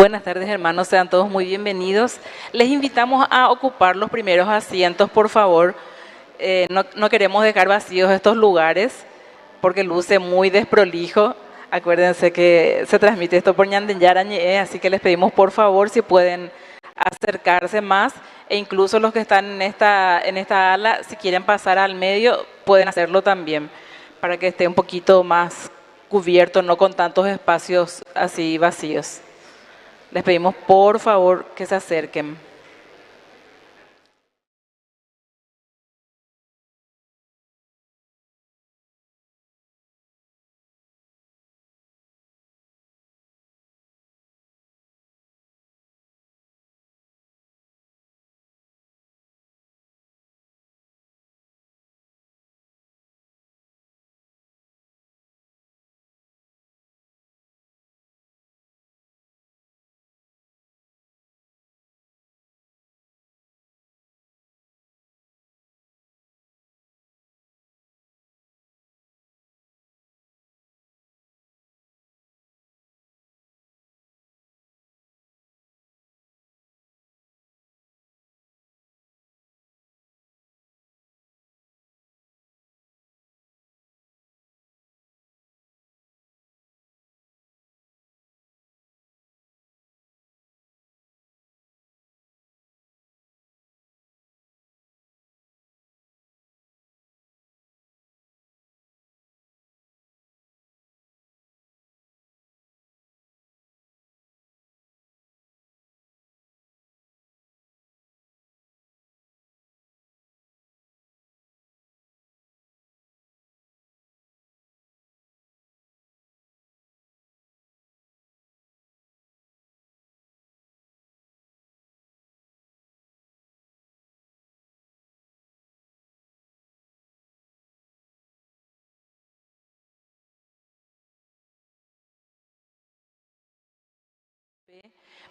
Buenas tardes, hermanos, sean todos muy bienvenidos. Les invitamos a ocupar los primeros asientos, por favor. No queremos dejar vacíos estos lugares porque luce muy desprolijo. Acuérdense que se transmite esto por Ñandeyarañe, así que les pedimos por favor si pueden acercarse más, e incluso los que están en esta ala, si quieren pasar al medio, pueden hacerlo también, para que esté un poquito más cubierto, no con tantos espacios así vacíos. Les pedimos por favor que se acerquen.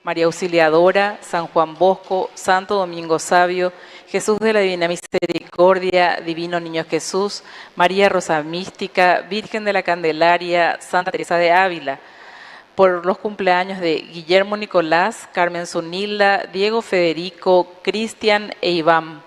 María Auxiliadora, San Juan Bosco, Santo Domingo Sabio, Jesús de la Divina Misericordia, Divino Niño Jesús, María Rosa Mística, Virgen de la Candelaria, Santa Teresa de Ávila, por los cumpleaños de Guillermo Nicolás, Carmen Zunilda, Diego Federico, Cristian e Iván.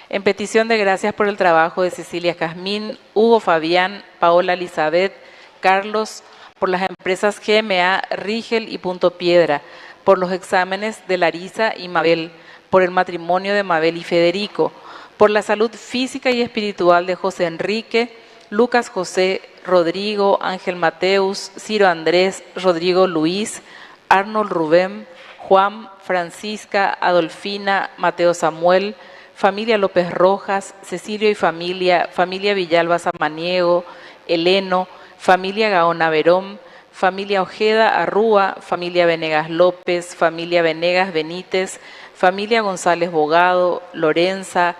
En petición de gracias por el trabajo de Cecilia Jazmín, Hugo Fabián, Paola Elizabeth, Carlos, por las empresas GMA, Rigel y Punto Piedra, por los exámenes de Larisa y Mabel, por el matrimonio de Mabel y Federico, por la salud física y espiritual de José Enrique, Lucas José, Rodrigo, Ángel Mateus, Ciro Andrés, Rodrigo Luis, Arnold Rubén, Juan, Francisca, Adolfina, Mateo Samuel, familia López Rojas, Cecilio y familia, familia Villalba Samaniego, Heleno, familia Gaona Verón, familia Ojeda Arrúa, familia Venegas López, familia Venegas Benítez, familia González Bogado, Lorenza,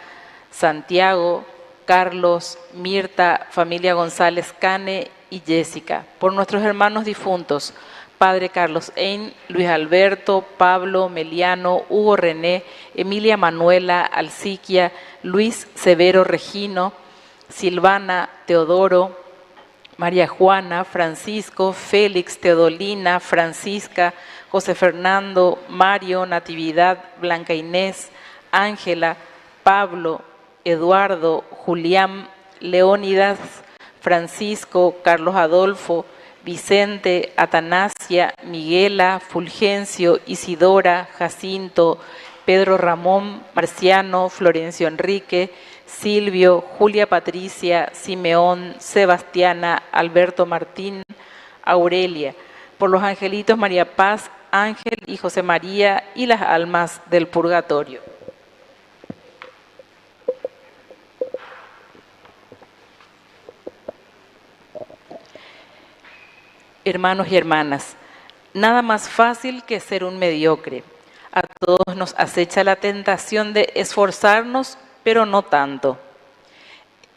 Santiago, Carlos, Mirta, familia González Cane y Jessica. Por nuestros hermanos difuntos, Padre Carlos Ein, Luis Alberto, Pablo, Meliano, Hugo René, Emilia Manuela, Alciquia, Luis Severo Regino, Silvana, Teodoro, María Juana, Francisco, Félix, Teodolina, Francisca, José Fernando, Mario, Natividad, Blanca Inés, Ángela, Pablo, Eduardo, Julián, Leónidas, Francisco, Carlos Adolfo, Vicente, Atanasia, Miguela, Fulgencio, Isidora, Jacinto, Pedro Ramón, Marciano, Florencio Enrique, Silvio, Julia Patricia, Simeón, Sebastiana, Alberto Martín, Aurelia, por los angelitos María Paz, Ángel y José María y las almas del purgatorio. Hermanos y hermanas, nada más fácil que ser un mediocre. A todos nos acecha la tentación de esforzarnos, pero no tanto.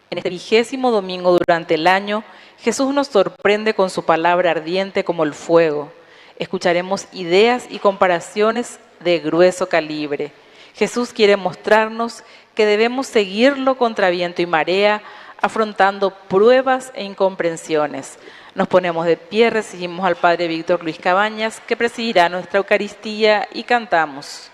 En este 20º domingo durante el año, Jesús nos sorprende con su palabra ardiente como el fuego. Escucharemos ideas y comparaciones de grueso calibre. Jesús quiere mostrarnos que debemos seguirlo contra viento y marea, afrontando pruebas e incomprensiones. Nos ponemos de pie, recibimos al Padre Víctor Luis Cabañas, que presidirá nuestra Eucaristía, y cantamos.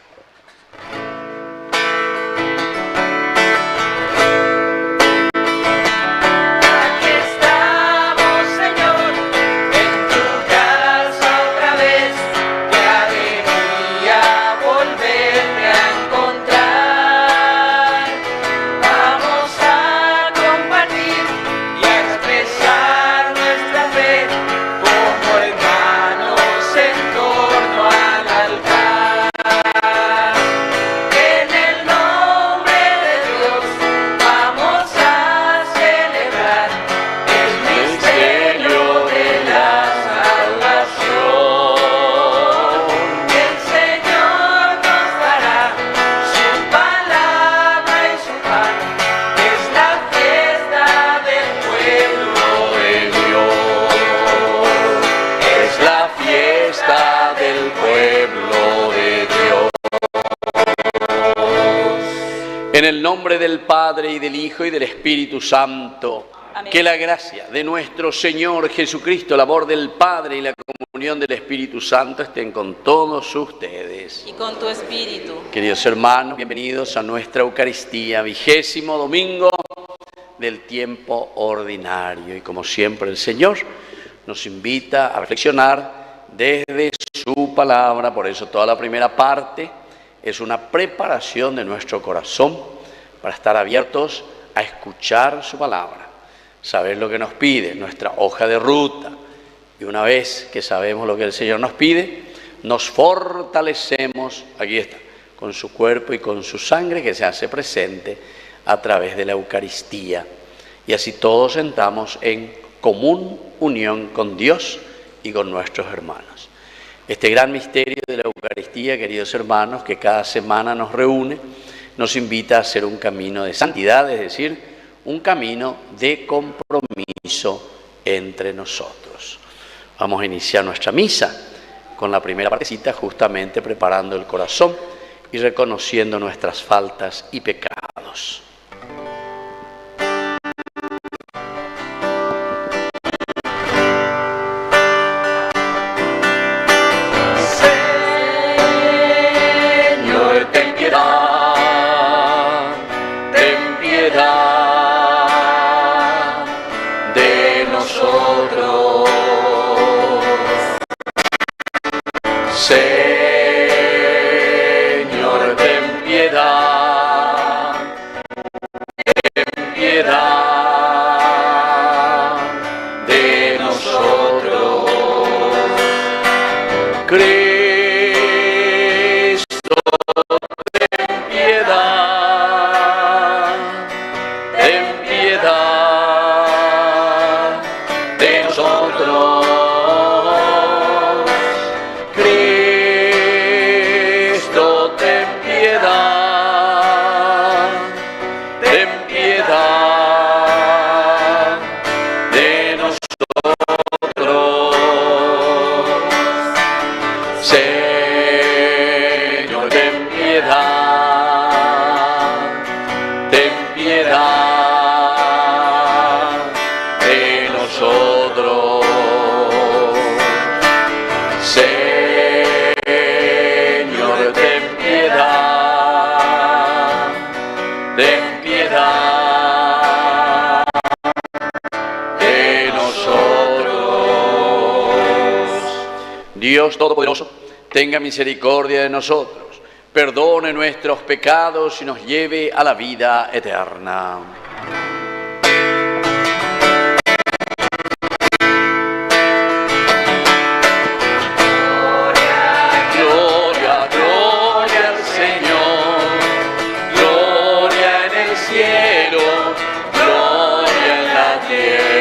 En el nombre del Padre, y del Hijo, y del Espíritu Santo. Amén. Que la gracia de nuestro Señor Jesucristo, el amor del Padre y la comunión del Espíritu Santo estén con todos ustedes. Y con tu espíritu. Queridos hermanos, bienvenidos a nuestra Eucaristía, 20º domingo del tiempo ordinario. Y como siempre el Señor nos invita a reflexionar desde su palabra. Por eso toda la primera parte es una preparación de nuestro corazón para estar abiertos a escuchar su palabra, saber lo que nos pide, nuestra hoja de ruta. Y una vez que sabemos lo que el Señor nos pide, nos fortalecemos, aquí está, con su cuerpo y con su sangre que se hace presente a través de la Eucaristía. Y así todos entramos en común unión con Dios y con nuestros hermanos. Este gran misterio de la Eucaristía, queridos hermanos, que cada semana nos reúne, nos invita a hacer un camino de santidad, es decir, un camino de compromiso entre nosotros. Vamos a iniciar nuestra misa con la primera partecita, justamente preparando el corazón y reconociendo nuestras faltas y pecados. Señor, ten piedad, de nosotros. Cristo, ten piedad de nosotros. Dios Todopoderoso, tenga misericordia de nosotros, perdone nuestros pecados y nos lleve a la vida eterna. Gloria, gloria al Señor, gloria en el cielo, gloria en la tierra.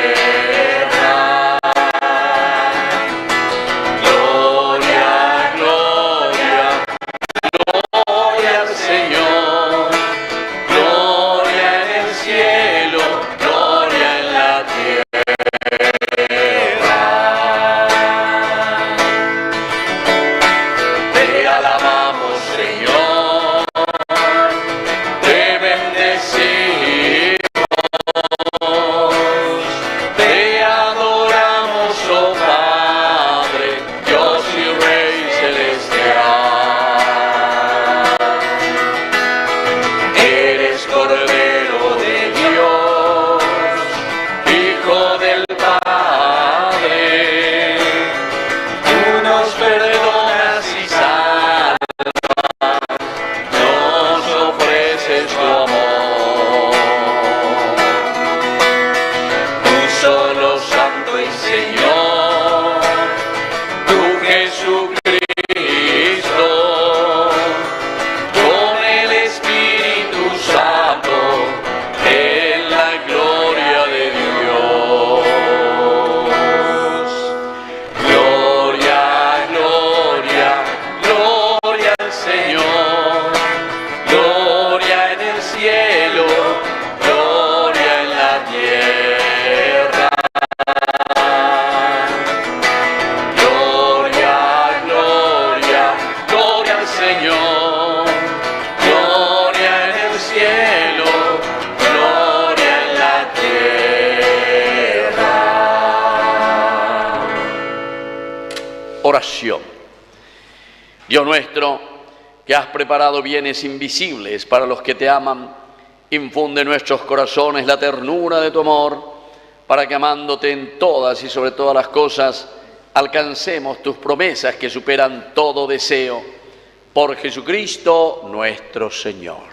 Señor, gloria en el cielo. oración. Dios nuestro, que has preparado bienes invisibles para los que te aman, infunde en nuestros corazones la ternura de tu amor, para que amándote en todas y sobre todas las cosas, alcancemos tus promesas que superan todo deseo. Por Jesucristo nuestro Señor.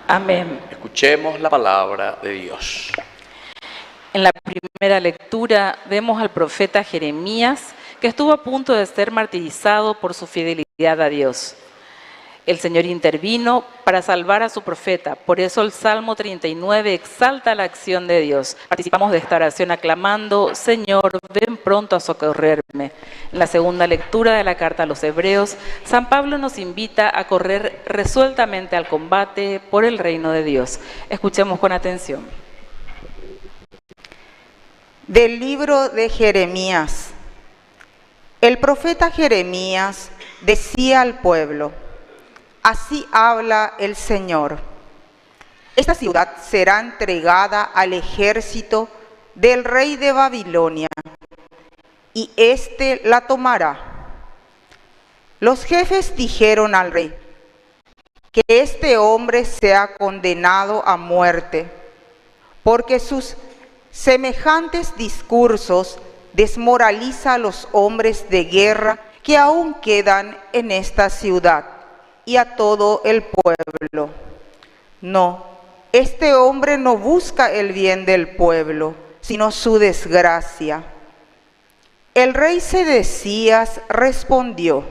Amén. Escuchemos la palabra de Dios. En la primera lectura vemos al profeta Jeremías, que estuvo a punto de ser martirizado por su fidelidad a Dios. El Señor intervino para salvar a su profeta. Por eso el Salmo 39 exalta la acción de Dios. Participamos de esta oración aclamando: Señor, ven pronto a socorrerme. En la segunda lectura de la carta a los Hebreos, San Pablo nos invita a correr resueltamente al combate por el reino de Dios. Escuchemos con atención. Del libro de Jeremías. El profeta Jeremías decía al pueblo: así habla el Señor. Esta ciudad será entregada al ejército del rey de Babilonia, y éste la tomará. Los jefes dijeron al rey: que este hombre sea condenado a muerte, porque sus semejantes discursos desmoraliza a los hombres de guerra que aún quedan en esta ciudad y a todo el pueblo. No, este hombre no busca el bien del pueblo, sino su desgracia. El rey Sedecías respondió: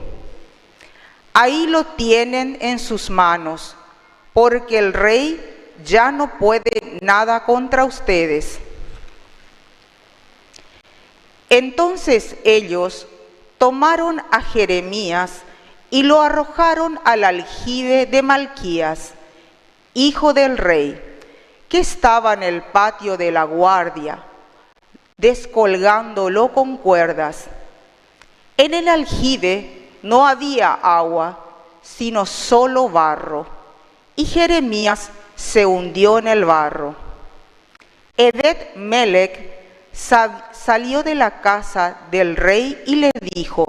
ahí lo tienen en sus manos, porque el rey ya no puede nada contra ustedes. Entonces ellos tomaron a Jeremías y lo arrojaron al aljibe de Malquías, hijo del rey, que estaba en el patio de la guardia, descolgándolo con cuerdas. En el aljibe no había agua, sino solo barro, y Jeremías se hundió en el barro. Ebed-Melech salió de la casa del rey y le dijo: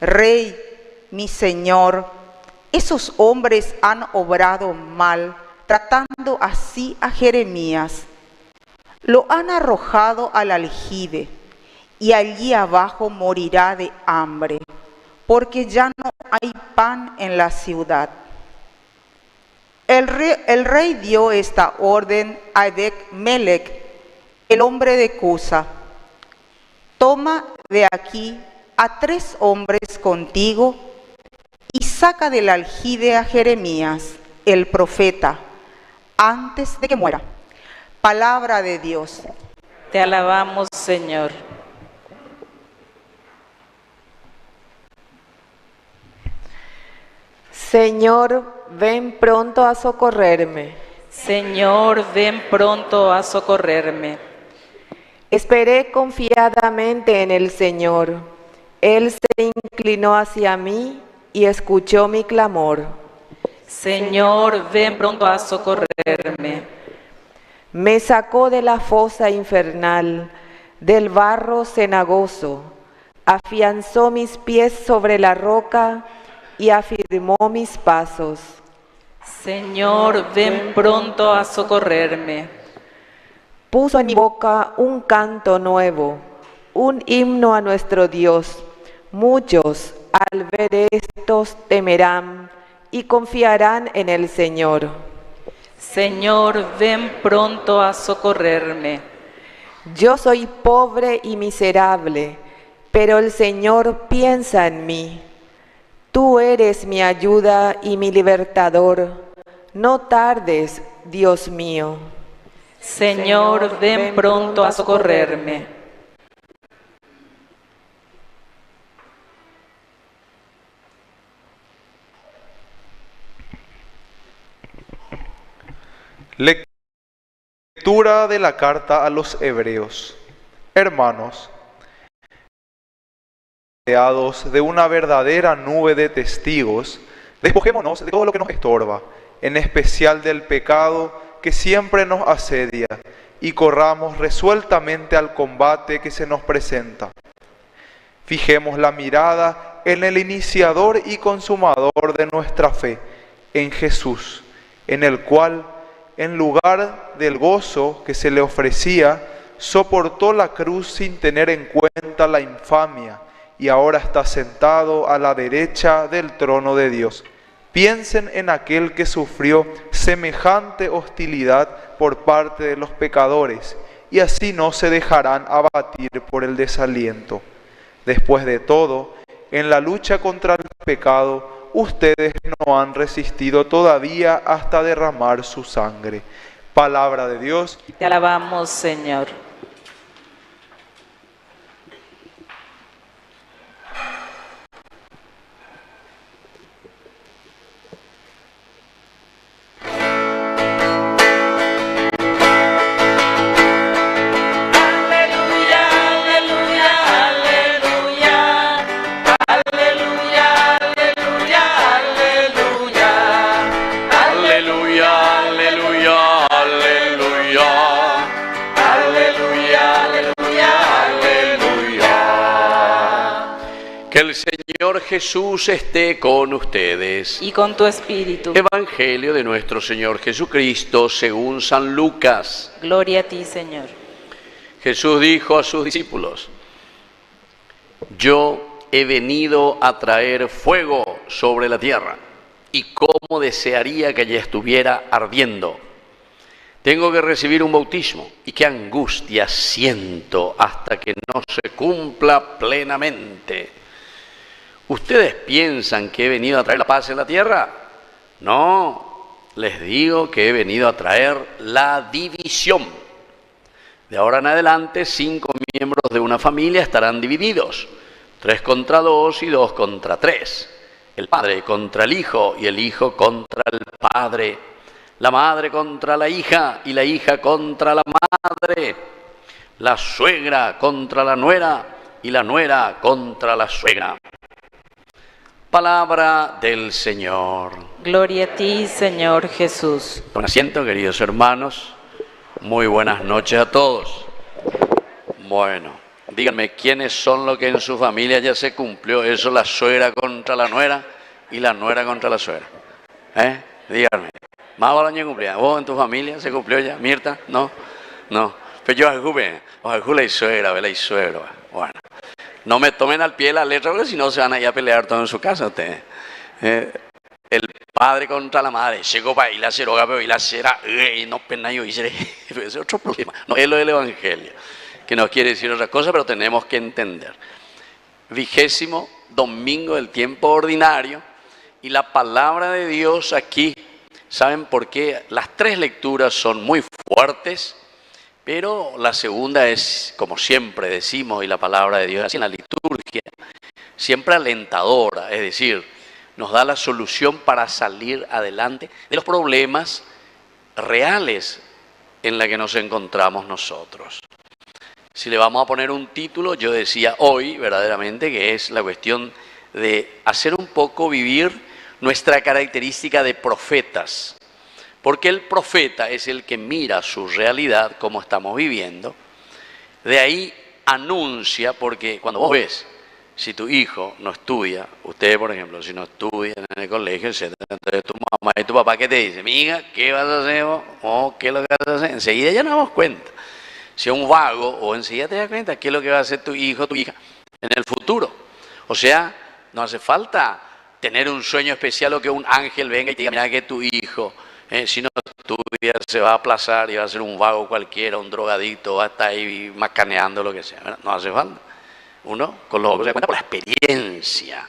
Rey, mi señor, esos hombres han obrado mal, tratando así a Jeremías. Lo han arrojado al aljibe, y allí abajo morirá de hambre, porque ya no hay pan en la ciudad. El rey dio esta orden a Ebed-Melech, el hombre de Cusa: toma de aquí a 3 hombres contigo y saca del aljibe a Jeremías, el profeta, antes de que muera. Palabra de Dios. Te alabamos, Señor. Señor, ven pronto a socorrerme. Señor, ven pronto a socorrerme. Esperé confiadamente en el Señor. Él se inclinó hacia mí y escuchó mi clamor. Señor, ven pronto a socorrerme. Me sacó de la fosa infernal, del barro cenagoso, afianzó mis pies sobre la roca y afirmó mis pasos. Señor, ven pronto a socorrerme. Puso en mi boca un canto nuevo, un himno a nuestro Dios. Muchos al ver estos temerán y confiarán en el Señor. Señor, ven pronto a socorrerme. Yo soy pobre y miserable, pero el Señor piensa en mí. Tú eres mi ayuda y mi libertador. No tardes, Dios mío. Señor, ven pronto a socorrerme. Lectura de la carta a los Hebreos. Hermanos, rodeados de una verdadera nube de testigos, despojémonos de todo lo que nos estorba, en especial del pecado que siempre nos asedia, y corramos resueltamente al combate que se nos presenta. Fijemos la mirada en el iniciador y consumador de nuestra fe, en Jesús, en el cual, en lugar del gozo que se le ofrecía, soportó la cruz sin tener en cuenta la infamia, y ahora está sentado a la derecha del trono de Dios. Piensen en aquel que sufrió semejante hostilidad por parte de los pecadores, y así no se dejarán abatir por el desaliento. Después de todo, en la lucha contra el pecado, ustedes no han resistido todavía hasta derramar su sangre. Palabra de Dios. Te alabamos, Señor. Que el Señor Jesús esté con ustedes. Y con tu espíritu. Evangelio de nuestro Señor Jesucristo según San Lucas. Gloria a ti, Señor. Jesús dijo a sus discípulos: yo he venido a traer fuego sobre la tierra, y cómo desearía que ya estuviera ardiendo. Tengo que recibir un bautismo, y qué angustia siento hasta que no se cumpla plenamente. ¿Ustedes piensan que he venido a traer la paz en la tierra? No, les digo que he venido a traer la división. De ahora en adelante, 5 miembros de una familia estarán divididos, 3 contra 2 y 2 contra 3. El padre contra el hijo y el hijo contra el padre. La madre contra la hija y la hija contra la madre. La suegra contra la nuera y la nuera contra la suegra. Palabra del Señor. Gloria a ti, Señor Jesús. Con asiento, queridos hermanos. Muy buenas noches a todos. Bueno, díganme, ¿quiénes son los que en su familia ya se cumplió eso, la suegra contra la nuera y la nuera contra la suegra? Díganme. ¿Más balaña cumplida? ¿Vos en tu familia se cumplió ya? ¿Mirta? ¿No? No. Pero yo ojalá y suegra, ¿verdad? Y suegro. Bueno. No me tomen al pie la letra, porque si no se van a ir a pelear todos en su casa ustedes. El padre contra la madre, llegó para ir la ceroga, pero y la cera, y no pena yo hice. Ese es otro problema. No, es lo del Evangelio, que nos quiere decir otra cosa, pero tenemos que entender. 20º domingo del tiempo ordinario, y la palabra de Dios aquí, ¿saben por qué? Las 3 lecturas son muy fuertes, pero la segunda es, como siempre decimos, y la palabra de Dios así en la liturgia, siempre alentadora, es decir, nos da la solución para salir adelante de los problemas reales en la que nos encontramos nosotros. Si le vamos a poner un título, yo decía hoy verdaderamente que es la cuestión de hacer un poco vivir nuestra característica de profetas. Porque el profeta es el que mira su realidad, como estamos viviendo, de ahí anuncia, porque cuando vos ves, si tu hijo no estudia, usted por ejemplo, si no estudia en el colegio, etc., entonces tu mamá y tu papá, ¿qué te dicen? Mija, ¿qué vas a hacer vos? Oh, ¿qué es lo que vas a hacer? Enseguida ya nos damos cuenta. Si es un vago, o enseguida te das cuenta qué es lo que va a hacer tu hijo o tu hija en el futuro. O sea, no hace falta tener un sueño especial o que un ángel venga y te diga, mira que tu hijo... si no estudia se va a aplazar y va a ser un vago cualquiera, un drogadicto, va a estar ahí macaneando lo que sea, ¿verdad? No hace falta. Uno con los ojos se da cuenta por la experiencia.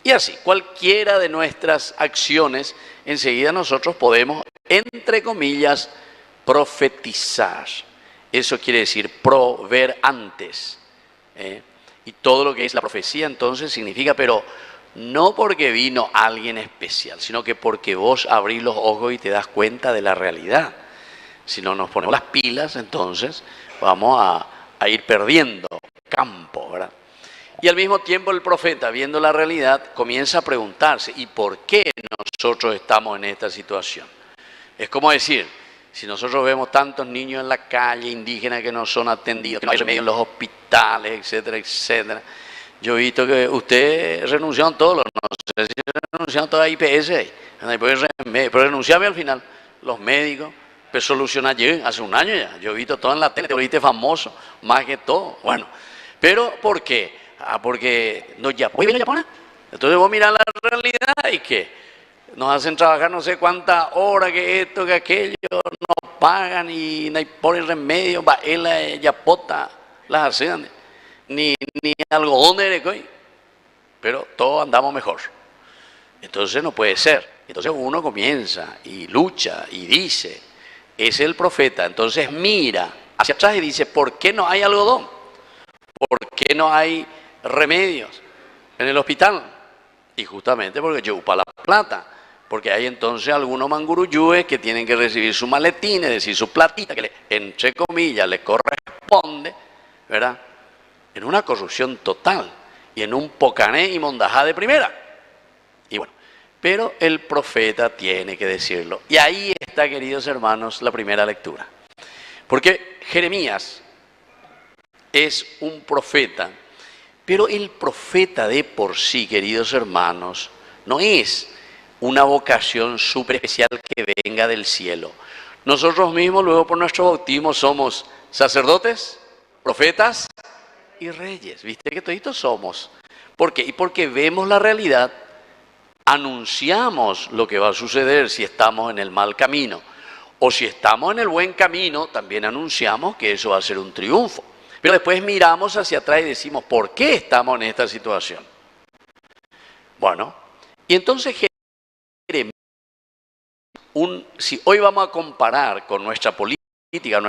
Y así, cualquiera de nuestras acciones, enseguida nosotros podemos, entre comillas, profetizar. Eso quiere decir prover antes. Y todo lo que es la profecía entonces significa, pero... no porque vino alguien especial, sino que porque vos abrís los ojos y te das cuenta de la realidad. Si no nos ponemos las pilas, entonces vamos a ir perdiendo campo, ¿verdad? Y al mismo tiempo el profeta, viendo la realidad, comienza a preguntarse, ¿y por qué nosotros estamos en esta situación? Es como decir, si nosotros vemos tantos niños en la calle, indígenas que no son atendidos, que no hay remedio en los hospitales, etcétera, etcétera, Yo he visto que usted renunció a todos los, no sé si renunció a toda IPS, pero renunciaba al final, los médicos, pero solucionar hace un año ya. Yo he visto todo en la tele, te volviste famoso, más que todo. Bueno, pero ¿por qué? Porque no ya, ¿hoy viene Japona? Entonces vos mirás la realidad y que nos hacen trabajar no sé cuántas horas, que esto, que aquello, no pagan y no hay ponen remedio, va él yapota, las hacen, ni algodón de coy, pero todos andamos mejor. Entonces no puede ser. Entonces uno comienza y lucha y dice, es el profeta. Entonces mira hacia atrás y dice, ¿por qué no hay algodón? ¿Por qué no hay remedios en el hospital? Y justamente porque yo upa la plata. Porque hay entonces algunos manguruyúes que tienen que recibir su maletín, es decir, su platita, que entre comillas le corresponde, ¿verdad? En una corrupción total y en un pocané y mondajá de primera. Y bueno, pero el profeta tiene que decirlo. Y ahí está, queridos hermanos, la primera lectura. Porque Jeremías es un profeta, pero el profeta de por sí, queridos hermanos, no es una vocación súper especial que venga del cielo. Nosotros mismos, luego por nuestro bautismo, somos sacerdotes, profetas y reyes. ¿Viste que toditos somos? ¿Por qué? Y porque vemos la realidad, anunciamos lo que va a suceder si estamos en el mal camino. O si estamos en el buen camino, también anunciamos que eso va a ser un triunfo. Pero después miramos hacia atrás y decimos, ¿por qué estamos en esta situación? Bueno, y entonces si hoy vamos a comparar con nuestra política,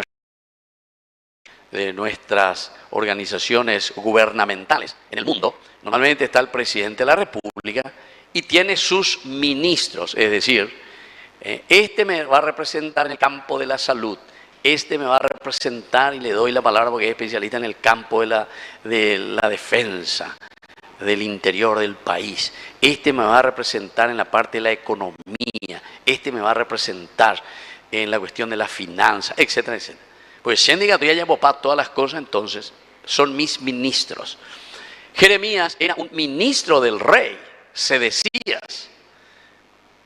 de nuestras organizaciones gubernamentales en el mundo, normalmente está el presidente de la República y tiene sus ministros, es decir, este me va a representar en el campo de la salud, este me va a representar, y le doy la palabra porque es especialista en el campo de la defensa, del interior del país, este me va a representar en la parte de la economía, este me va a representar en la cuestión de la finanza, etcétera, etcétera. Pues si diga, tú ya llevo para todas las cosas, entonces son mis ministros. Jeremías era un ministro del rey, Sedecías,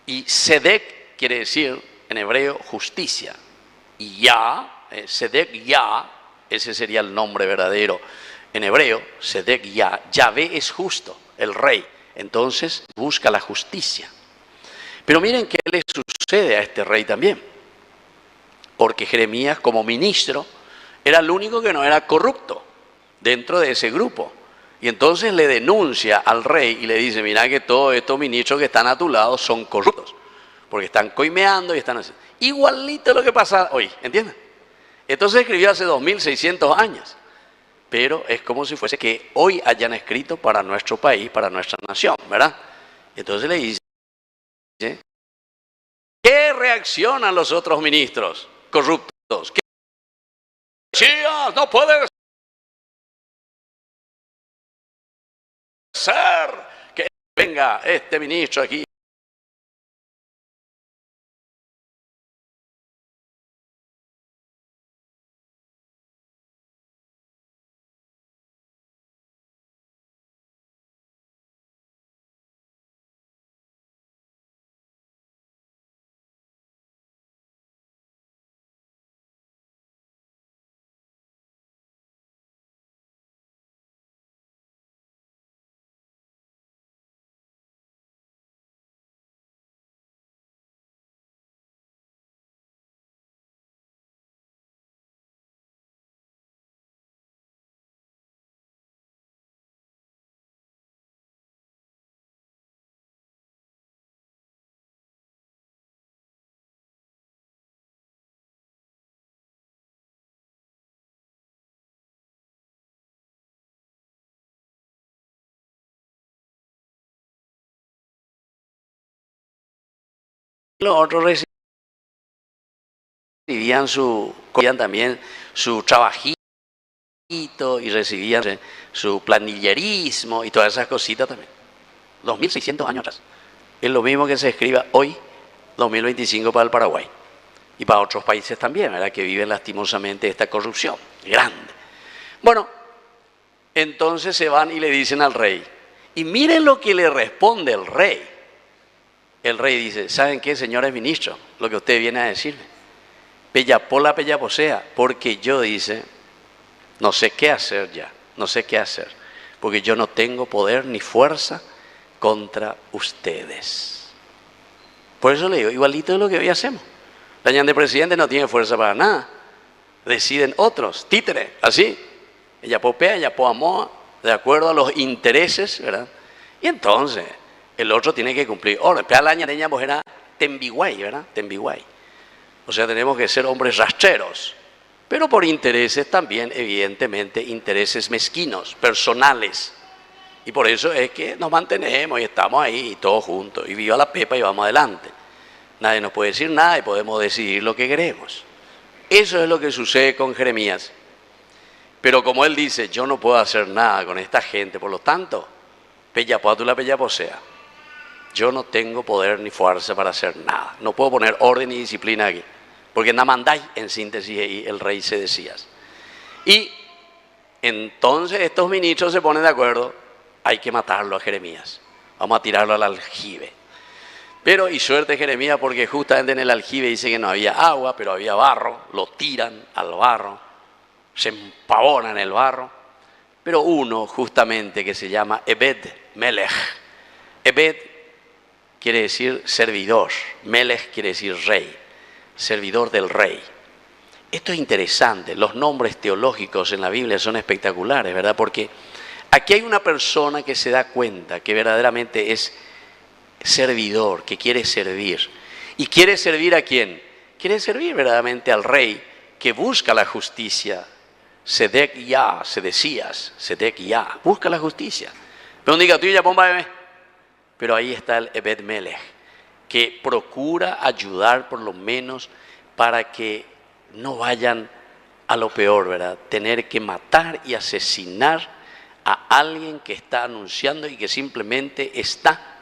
y Sedec quiere decir en hebreo justicia, y Ya, Sedec Ya, ese sería el nombre verdadero en hebreo, Sedec Ya, Yahvé es justo, el rey, entonces busca la justicia. Pero miren qué le sucede a este rey también, porque Jeremías como ministro era el único que no era corrupto dentro de ese grupo. Y entonces le denuncia al rey y le dice, mira que todos estos ministros que están a tu lado son corruptos, porque están coimeando y están haciendo igualito lo que pasa hoy, ¿entienden? Entonces escribió hace 2600 años, pero es como si fuese que hoy hayan escrito para nuestro país, para nuestra nación, ¿verdad? Entonces le dice, ¿qué reaccionan los otros ministros corruptos? ¿Qué decías? No puede ser que venga este ministro aquí. Los otros recibían también su trabajito y recibían su planillerismo y todas esas cositas también. 2600 años atrás. Es lo mismo que se escriba hoy, 2025, para el Paraguay. Y para otros países también, ¿verdad? Que viven lastimosamente esta corrupción grande. Bueno, Entonces se van y le dicen al rey. Y miren lo que le responde el rey. El rey dice, ¿saben qué, señores ministros? Lo que usted viene a decirme. Pellapola, pellaposea, porque yo, dice, no sé qué hacer ya, no sé qué hacer, porque yo no tengo poder ni fuerza contra ustedes. Por eso le digo, igualito de lo que hoy hacemos. Dañan de presidente no tiene fuerza para nada. Deciden otros, títere, así. Ella popea, ella poamoa, de acuerdo a los intereses, ¿verdad? Y entonces, el otro tiene que cumplir. Ahora, pelaña de pues era tembiguay, ¿verdad? Tembiguay. O sea, tenemos que ser hombres rastreros, pero por intereses también, evidentemente, intereses mezquinos, personales. Y por eso es que nos mantenemos y estamos ahí todos juntos. Y viva la pepa y vamos adelante. Nadie nos puede decir nada y podemos decidir lo que queremos. Eso es lo que sucede con Jeremías. Pero como él dice, yo no puedo hacer nada con esta gente, por lo tanto, pellapoatula, pellaposea. Yo no tengo poder ni fuerza para hacer nada. No puedo poner orden y disciplina aquí. Porque nada mandáis, en síntesis, y el rey se decía. Y entonces estos ministros se ponen de acuerdo, hay que matarlo a Jeremías. Vamos a tirarlo al aljibe. Pero, y suerte Jeremías, porque justamente en el aljibe dice que no había agua, pero había barro. Lo tiran al barro, se empavonan en el barro. Pero uno, justamente, que se llama Ebed Melech. Ebed quiere decir servidor, Melech quiere decir rey, servidor del rey. Esto es interesante, los nombres teológicos en la Biblia son espectaculares, ¿verdad? Porque aquí hay una persona que se da cuenta que verdaderamente es servidor, que quiere servir. ¿Y quiere servir a quién? Quiere servir verdaderamente al rey que busca la justicia. Sedekías, busca la justicia. Pero diga, tú ya pomba bebé. Pero ahí está el Ebed Melech, que procura ayudar por lo menos para que no vayan a lo peor, ¿verdad? Tener que matar y asesinar a alguien que está anunciando y que simplemente está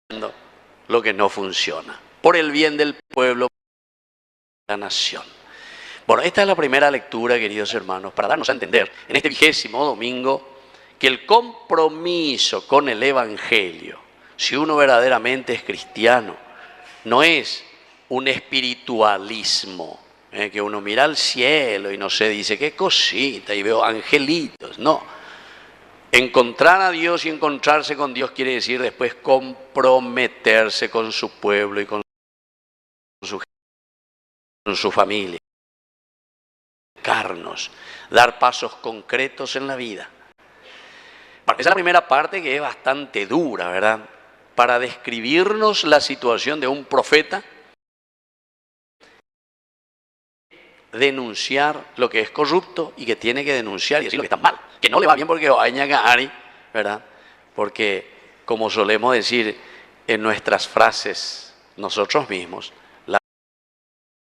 dando lo que no funciona, por el bien del pueblo, de la nación. Bueno, esta es la primera lectura, queridos hermanos, para darnos a entender en este 20º domingo que el compromiso con el Evangelio, si uno verdaderamente es cristiano, no es un espiritualismo, que uno mira al cielo y no sé, dice qué cosita y veo angelitos. No, encontrar a Dios y encontrarse con Dios quiere decir después comprometerse con su pueblo y con su familia, dar pasos concretos en la vida. Esa es la primera parte, que es bastante dura, ¿verdad? Para describirnos la situación de un profeta, denunciar lo que es corrupto y que tiene que denunciar y decir lo que está mal, que no le va bien porque Ari, ¿verdad? Porque, como solemos decir en nuestras frases nosotros mismos, la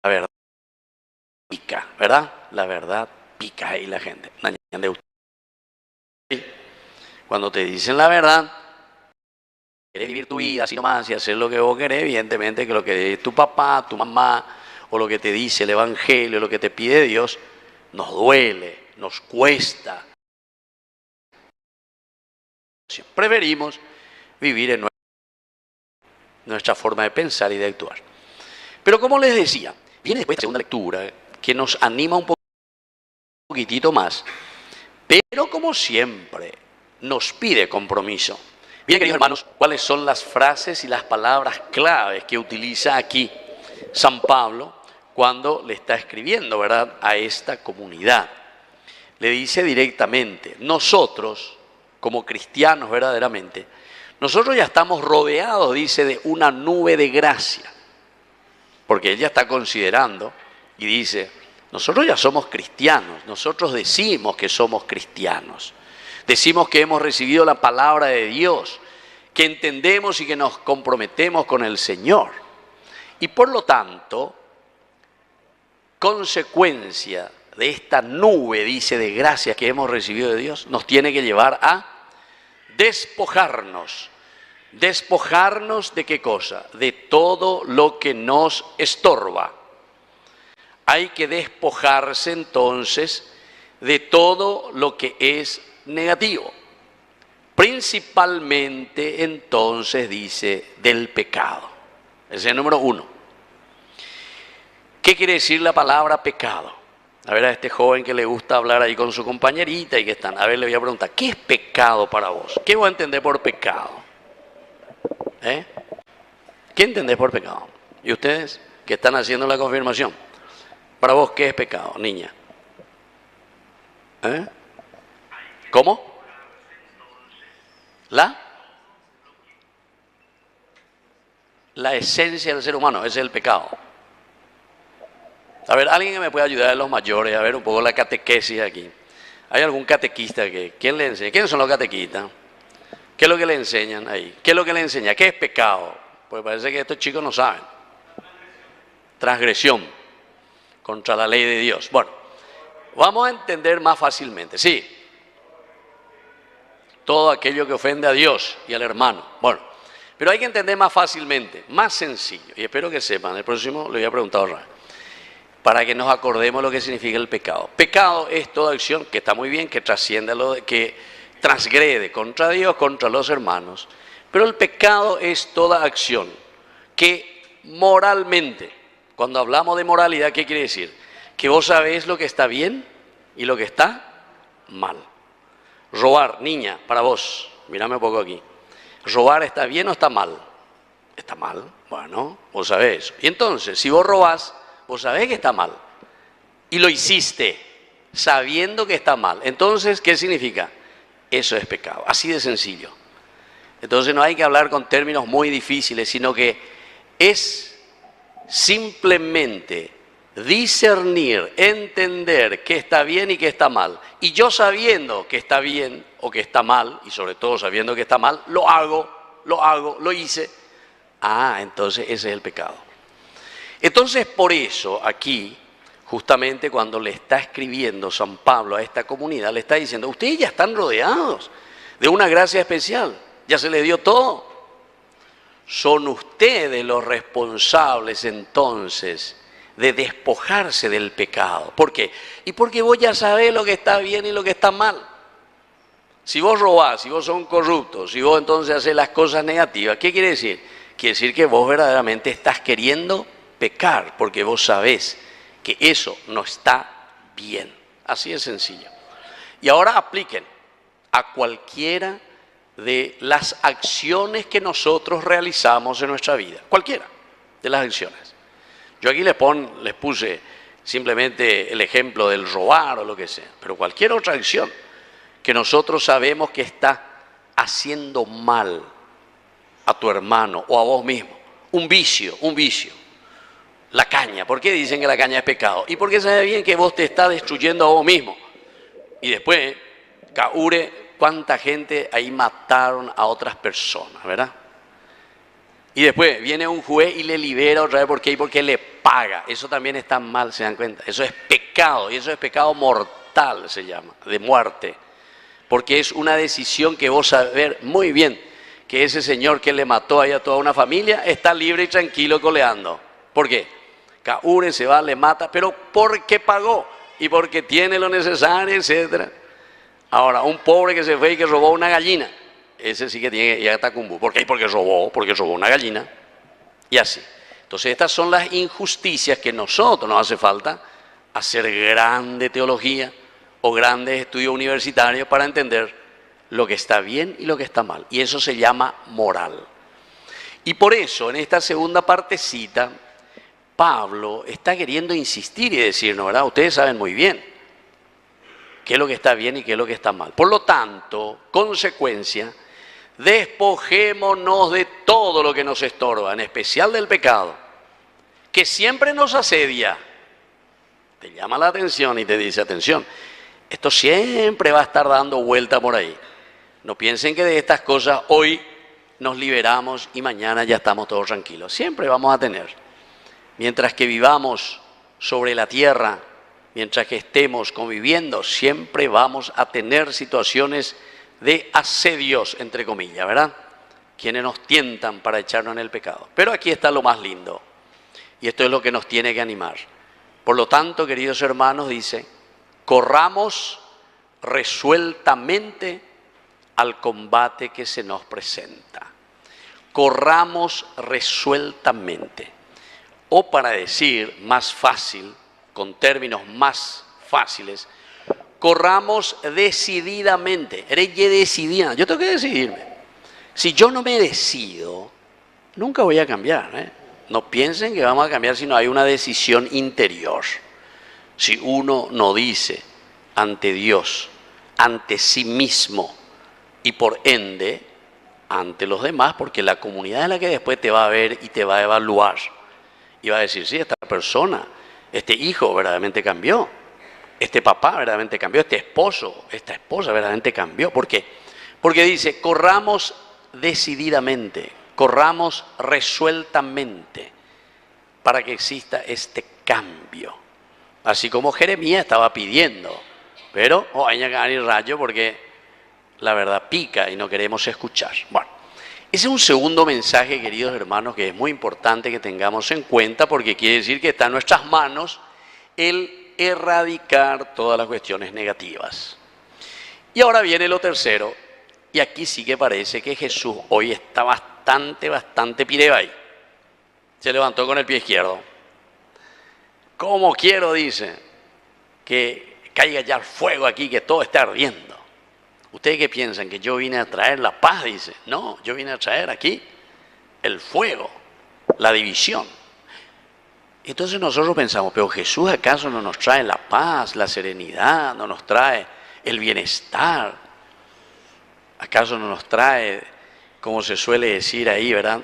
verdad pica, ¿verdad? La verdad pica ahí la gente. Cuando te dicen la verdad, querés vivir tu vida así nomás y hacer lo que vos querés, evidentemente que lo que es tu papá, tu mamá, o lo que te dice el Evangelio, lo que te pide Dios, nos duele, nos cuesta. Preferimos vivir en nuestra forma de pensar y de actuar. Pero como les decía, viene después la segunda lectura que nos anima un poquitito más, pero como siempre nos pide compromiso. Bien, queridos hermanos, ¿cuáles son las frases y las palabras claves que utiliza aquí San Pablo cuando le está escribiendo, ¿verdad?, a esta comunidad? Le dice directamente, nosotros, como cristianos verdaderamente, nosotros ya estamos rodeados, dice, de una nube de gracia. Porque ella está considerando y dice, nosotros ya somos cristianos, nosotros decimos que somos cristianos. Decimos que hemos recibido la palabra de Dios, que entendemos y que nos comprometemos con el Señor. Y por lo tanto, consecuencia de esta nube, dice, de gracia que hemos recibido de Dios, nos tiene que llevar a despojarnos. ¿Despojarnos de qué cosa? De todo lo que nos estorba. Hay que despojarse entonces de todo lo que es negativo. Principalmente, entonces, dice, del pecado. Ese es el número 1. ¿Qué quiere decir la palabra pecado? A ver, a este joven que le gusta hablar ahí con su compañerita y que están. A ver, le voy a preguntar, ¿qué es pecado para vos? ¿Qué vos entendés por pecado? ¿Qué entendés por pecado? ¿Y ustedes que están haciendo la confirmación? Para vos, ¿qué es pecado, niña? ¿Cómo? La esencia del ser humano, ese es el pecado. A ver, alguien que me pueda ayudar de los mayores, a ver un poco la catequesis aquí. ¿Hay algún catequista quién le enseña? ¿Quiénes son los catequistas? ¿Qué es lo que le enseñan ahí? ¿Qué es lo que le enseña? ¿Qué es pecado? Pues parece que estos chicos no saben. Transgresión contra la ley de Dios. Bueno, vamos a entender más fácilmente. Sí. Todo aquello que ofende a Dios y al hermano. Bueno, pero hay que entender más fácilmente, más sencillo. Y espero que sepan, el próximo le voy a preguntar ahora, para que nos acordemos lo que significa el pecado. Pecado es toda acción que está muy bien, que trasciende, que transgrede contra Dios, contra los hermanos. Pero el pecado es toda acción que moralmente, cuando hablamos de moralidad, ¿qué quiere decir? Que vos sabés lo que está bien y lo que está mal. Robar, niña, para vos, mírame un poco aquí. ¿Robar está bien o está mal? Está mal, bueno, vos sabés eso. Y entonces, si vos robás, vos sabés que está mal. Y lo hiciste sabiendo que está mal. Entonces, ¿qué significa? Eso es pecado, así de sencillo. Entonces no hay que hablar con términos muy difíciles, sino que es simplemente discernir, entender qué está bien y qué está mal. Y yo sabiendo que está bien o que está mal, y sobre todo sabiendo que está mal, lo hice. Entonces ese es el pecado. Entonces por eso aquí, justamente cuando le está escribiendo San Pablo a esta comunidad, le está diciendo, ustedes ya están rodeados de una gracia especial, ya se les dio todo. Son ustedes los responsables entonces de despojarse del pecado. ¿Por qué? Y porque vos ya sabés lo que está bien y lo que está mal. Si vos robás, si vos sos un corrupto, si vos entonces haces las cosas negativas, ¿qué quiere decir? Quiere decir que vos verdaderamente estás queriendo pecar, porque vos sabés que eso no está bien. Así de sencillo. Y ahora apliquen a cualquiera de las acciones que nosotros realizamos en nuestra vida. Cualquiera de las acciones. Yo aquí les puse simplemente el ejemplo del robar o lo que sea, pero cualquier otra acción que nosotros sabemos que está haciendo mal a tu hermano o a vos mismo. Un vicio. La caña. ¿Por qué dicen que la caña es pecado? Y porque sabe bien que vos te estás destruyendo a vos mismo. Y después, caure, cuánta gente ahí mataron a otras personas, ¿verdad? Y después viene un juez y le libera otra vez. ¿Por qué? Porque le paga. Eso también está mal, ¿se dan cuenta? Eso es pecado, y eso es pecado mortal, se llama, de muerte. Porque es una decisión que vos sabés muy bien que ese señor que le mató ahí a toda una familia está libre y tranquilo coleando. ¿Por qué? Caure, se va, le mata, pero porque pagó y porque tiene lo necesario, etc. Ahora, un pobre que se fue y que robó una gallina, ese sí que tiene que ir a Tacumbú. ¿Por qué? Porque robó una gallina. Y así. Entonces, estas son las injusticias que nosotros nos hace falta hacer grande teología o grandes estudios universitarios para entender lo que está bien y lo que está mal. Y eso se llama moral. Y por eso, en esta segunda partecita, Pablo está queriendo insistir y decirnos, ¿verdad? Ustedes saben muy bien qué es lo que está bien y qué es lo que está mal. Por lo tanto, consecuencia, despojémonos de todo lo que nos estorba, en especial del pecado, que siempre nos asedia. Te llama la atención y te dice, atención, esto siempre va a estar dando vuelta por ahí. No piensen que de estas cosas hoy nos liberamos y mañana ya estamos todos tranquilos. Siempre vamos a tener. Mientras que vivamos sobre la tierra, mientras que estemos conviviendo, siempre vamos a tener situaciones de asedios, entre comillas, ¿verdad? Quienes nos tientan para echarnos en el pecado. Pero aquí está lo más lindo. Y esto es lo que nos tiene que animar. Por lo tanto, queridos hermanos, dice, corramos resueltamente al combate que se nos presenta. Corramos resueltamente. O para decir más fácil, con términos más fáciles, corramos decididamente. Decidida. Yo tengo que decidirme. Si yo no me decido, nunca voy a cambiar. No piensen que vamos a cambiar si no hay una decisión interior. Si uno no dice ante Dios, ante sí mismo y por ende ante los demás, porque la comunidad es la que después te va a ver y te va a evaluar. Y va a decir, sí, esta persona, este hijo verdaderamente cambió. Este papá verdaderamente cambió. Este esposo, esta esposa verdaderamente cambió. ¿Por qué? Porque dice, corramos decididamente, corramos resueltamente para que exista este cambio. Así como Jeremías estaba pidiendo, pero hay que ganar el rayo porque la verdad pica y no queremos escuchar. Bueno, ese es un segundo mensaje, queridos hermanos, que es muy importante que tengamos en cuenta porque quiere decir que está en nuestras manos el erradicar todas las cuestiones negativas. Y ahora viene lo tercero, y aquí sí que parece que Jesús hoy está bastante pirebay. Se levantó con el pie izquierdo. ¿Cómo quiero, dice, que caiga ya el fuego aquí, que todo esté ardiendo? ¿Ustedes qué piensan? ¿Que yo vine a traer la paz? Dice. No, yo vine a traer aquí el fuego, la división. Entonces nosotros pensamos, pero Jesús ¿acaso no nos trae la paz, la serenidad, no nos trae el bienestar? ¿Acaso no nos trae, como se suele decir ahí, verdad?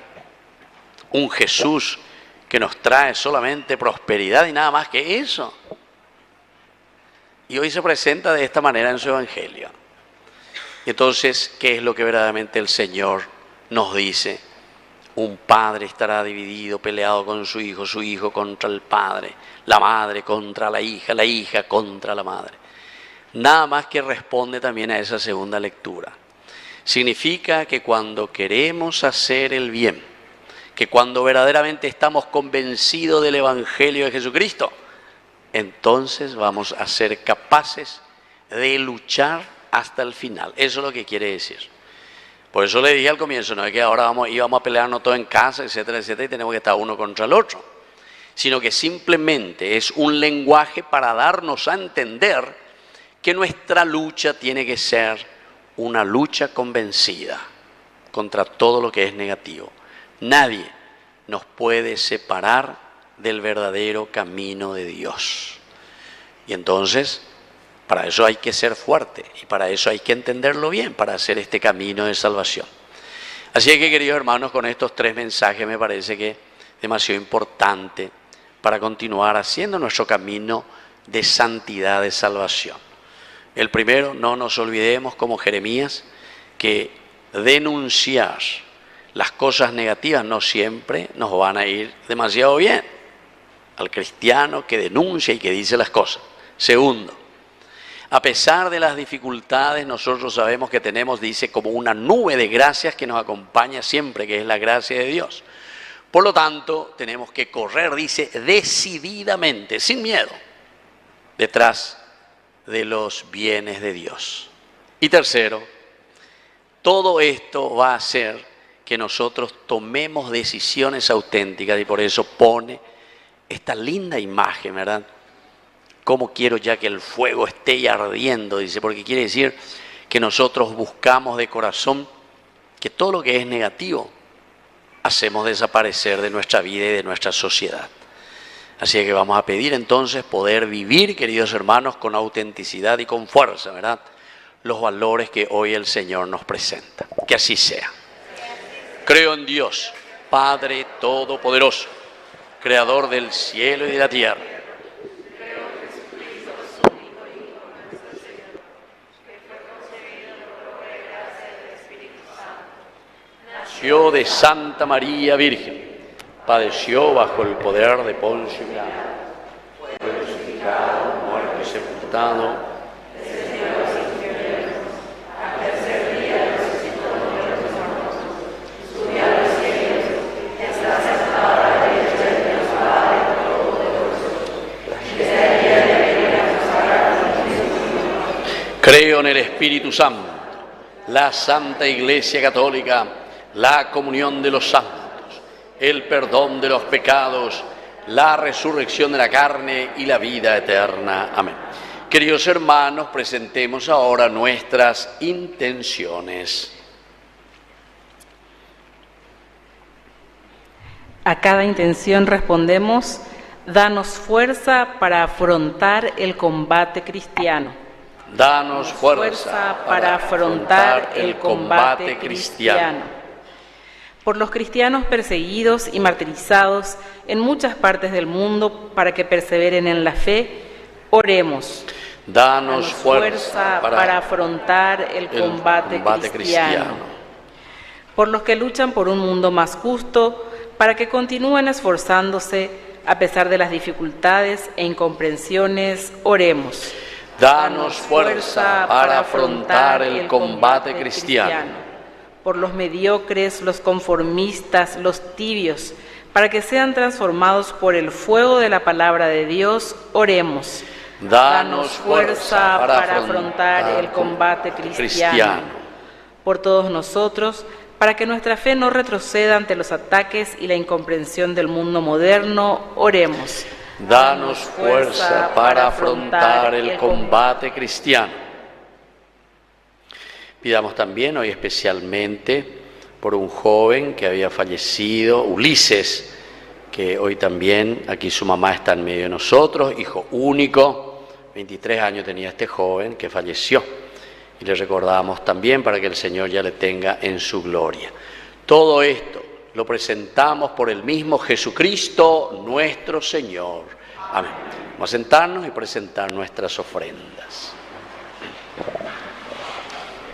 Un Jesús que nos trae solamente prosperidad y nada más que eso. Y hoy se presenta de esta manera en su evangelio. Entonces, ¿qué es lo que verdaderamente el Señor nos dice? Un padre estará dividido, peleado con su hijo contra el padre, la madre contra la hija contra la madre. Nada más que responde también a esa segunda lectura. Significa que cuando queremos hacer el bien, que cuando verdaderamente estamos convencidos del Evangelio de Jesucristo, entonces vamos a ser capaces de luchar hasta el final. Eso es lo que quiere decir. Por eso le dije al comienzo, no es que ahora íbamos a pelearnos todo en casa, etcétera, etcétera, y tenemos que estar uno contra el otro, sino que simplemente es un lenguaje para darnos a entender que nuestra lucha tiene que ser una lucha convencida contra todo lo que es negativo. Nadie nos puede separar del verdadero camino de Dios. Y entonces, para eso hay que ser fuerte y para eso hay que entenderlo bien, para hacer este camino de salvación. Así que, queridos hermanos, con estos 3 mensajes me parece que es demasiado importante para continuar haciendo nuestro camino de santidad, de salvación. El primero, no nos olvidemos como Jeremías que denunciar las cosas negativas no siempre nos van a ir demasiado bien. Al cristiano que denuncia y que dice las cosas. Segundo, a pesar de las dificultades, nosotros sabemos que tenemos, dice, como una nube de gracias que nos acompaña siempre, que es la gracia de Dios. Por lo tanto, tenemos que correr, dice, decididamente, sin miedo, detrás de los bienes de Dios. Y tercero, todo esto va a hacer que nosotros tomemos decisiones auténticas y por eso pone esta linda imagen, ¿verdad? ¿Cómo quiero ya que el fuego esté ardiendo? Dice, porque quiere decir que nosotros buscamos de corazón que todo lo que es negativo hacemos desaparecer de nuestra vida y de nuestra sociedad. Así que vamos a pedir entonces poder vivir, queridos hermanos, con autenticidad y con fuerza, ¿verdad? Los valores que hoy el Señor nos presenta. Que así sea. Creo en Dios, Padre Todopoderoso, Creador del cielo y de la tierra. Nació de Santa María Virgen, padeció bajo el poder de Poncio Pilato, fue crucificado, muerto y sepultado. Creo en el Espíritu Santo, la Santa Iglesia Católica, la comunión de los santos, el perdón de los pecados, la resurrección de la carne y la vida eterna. Amén. Queridos hermanos, presentemos ahora nuestras intenciones. A cada intención respondemos: danos fuerza para afrontar el combate cristiano. Danos fuerza para afrontar el combate cristiano. Por los cristianos perseguidos y martirizados en muchas partes del mundo, para que perseveren en la fe, oremos. Danos fuerza para afrontar el combate cristiano. Por los que luchan por un mundo más justo, para que continúen esforzándose a pesar de las dificultades e incomprensiones, oremos. Danos fuerza para afrontar el combate cristiano. Por los mediocres, los conformistas, los tibios, para que sean transformados por el fuego de la palabra de Dios, oremos. Danos fuerza para afrontar el combate cristiano. Por todos nosotros, para que nuestra fe no retroceda ante los ataques y la incomprensión del mundo moderno, oremos. Danos fuerza para afrontar el combate cristiano. Pidamos también hoy especialmente por un joven que había fallecido, Ulises, que hoy también aquí su mamá está en medio de nosotros, hijo único, 23 años tenía este joven que falleció. Y le recordamos también para que el Señor ya le tenga en su gloria. Todo esto lo presentamos por el mismo Jesucristo nuestro Señor. Amén. Vamos a sentarnos y presentar nuestras ofrendas.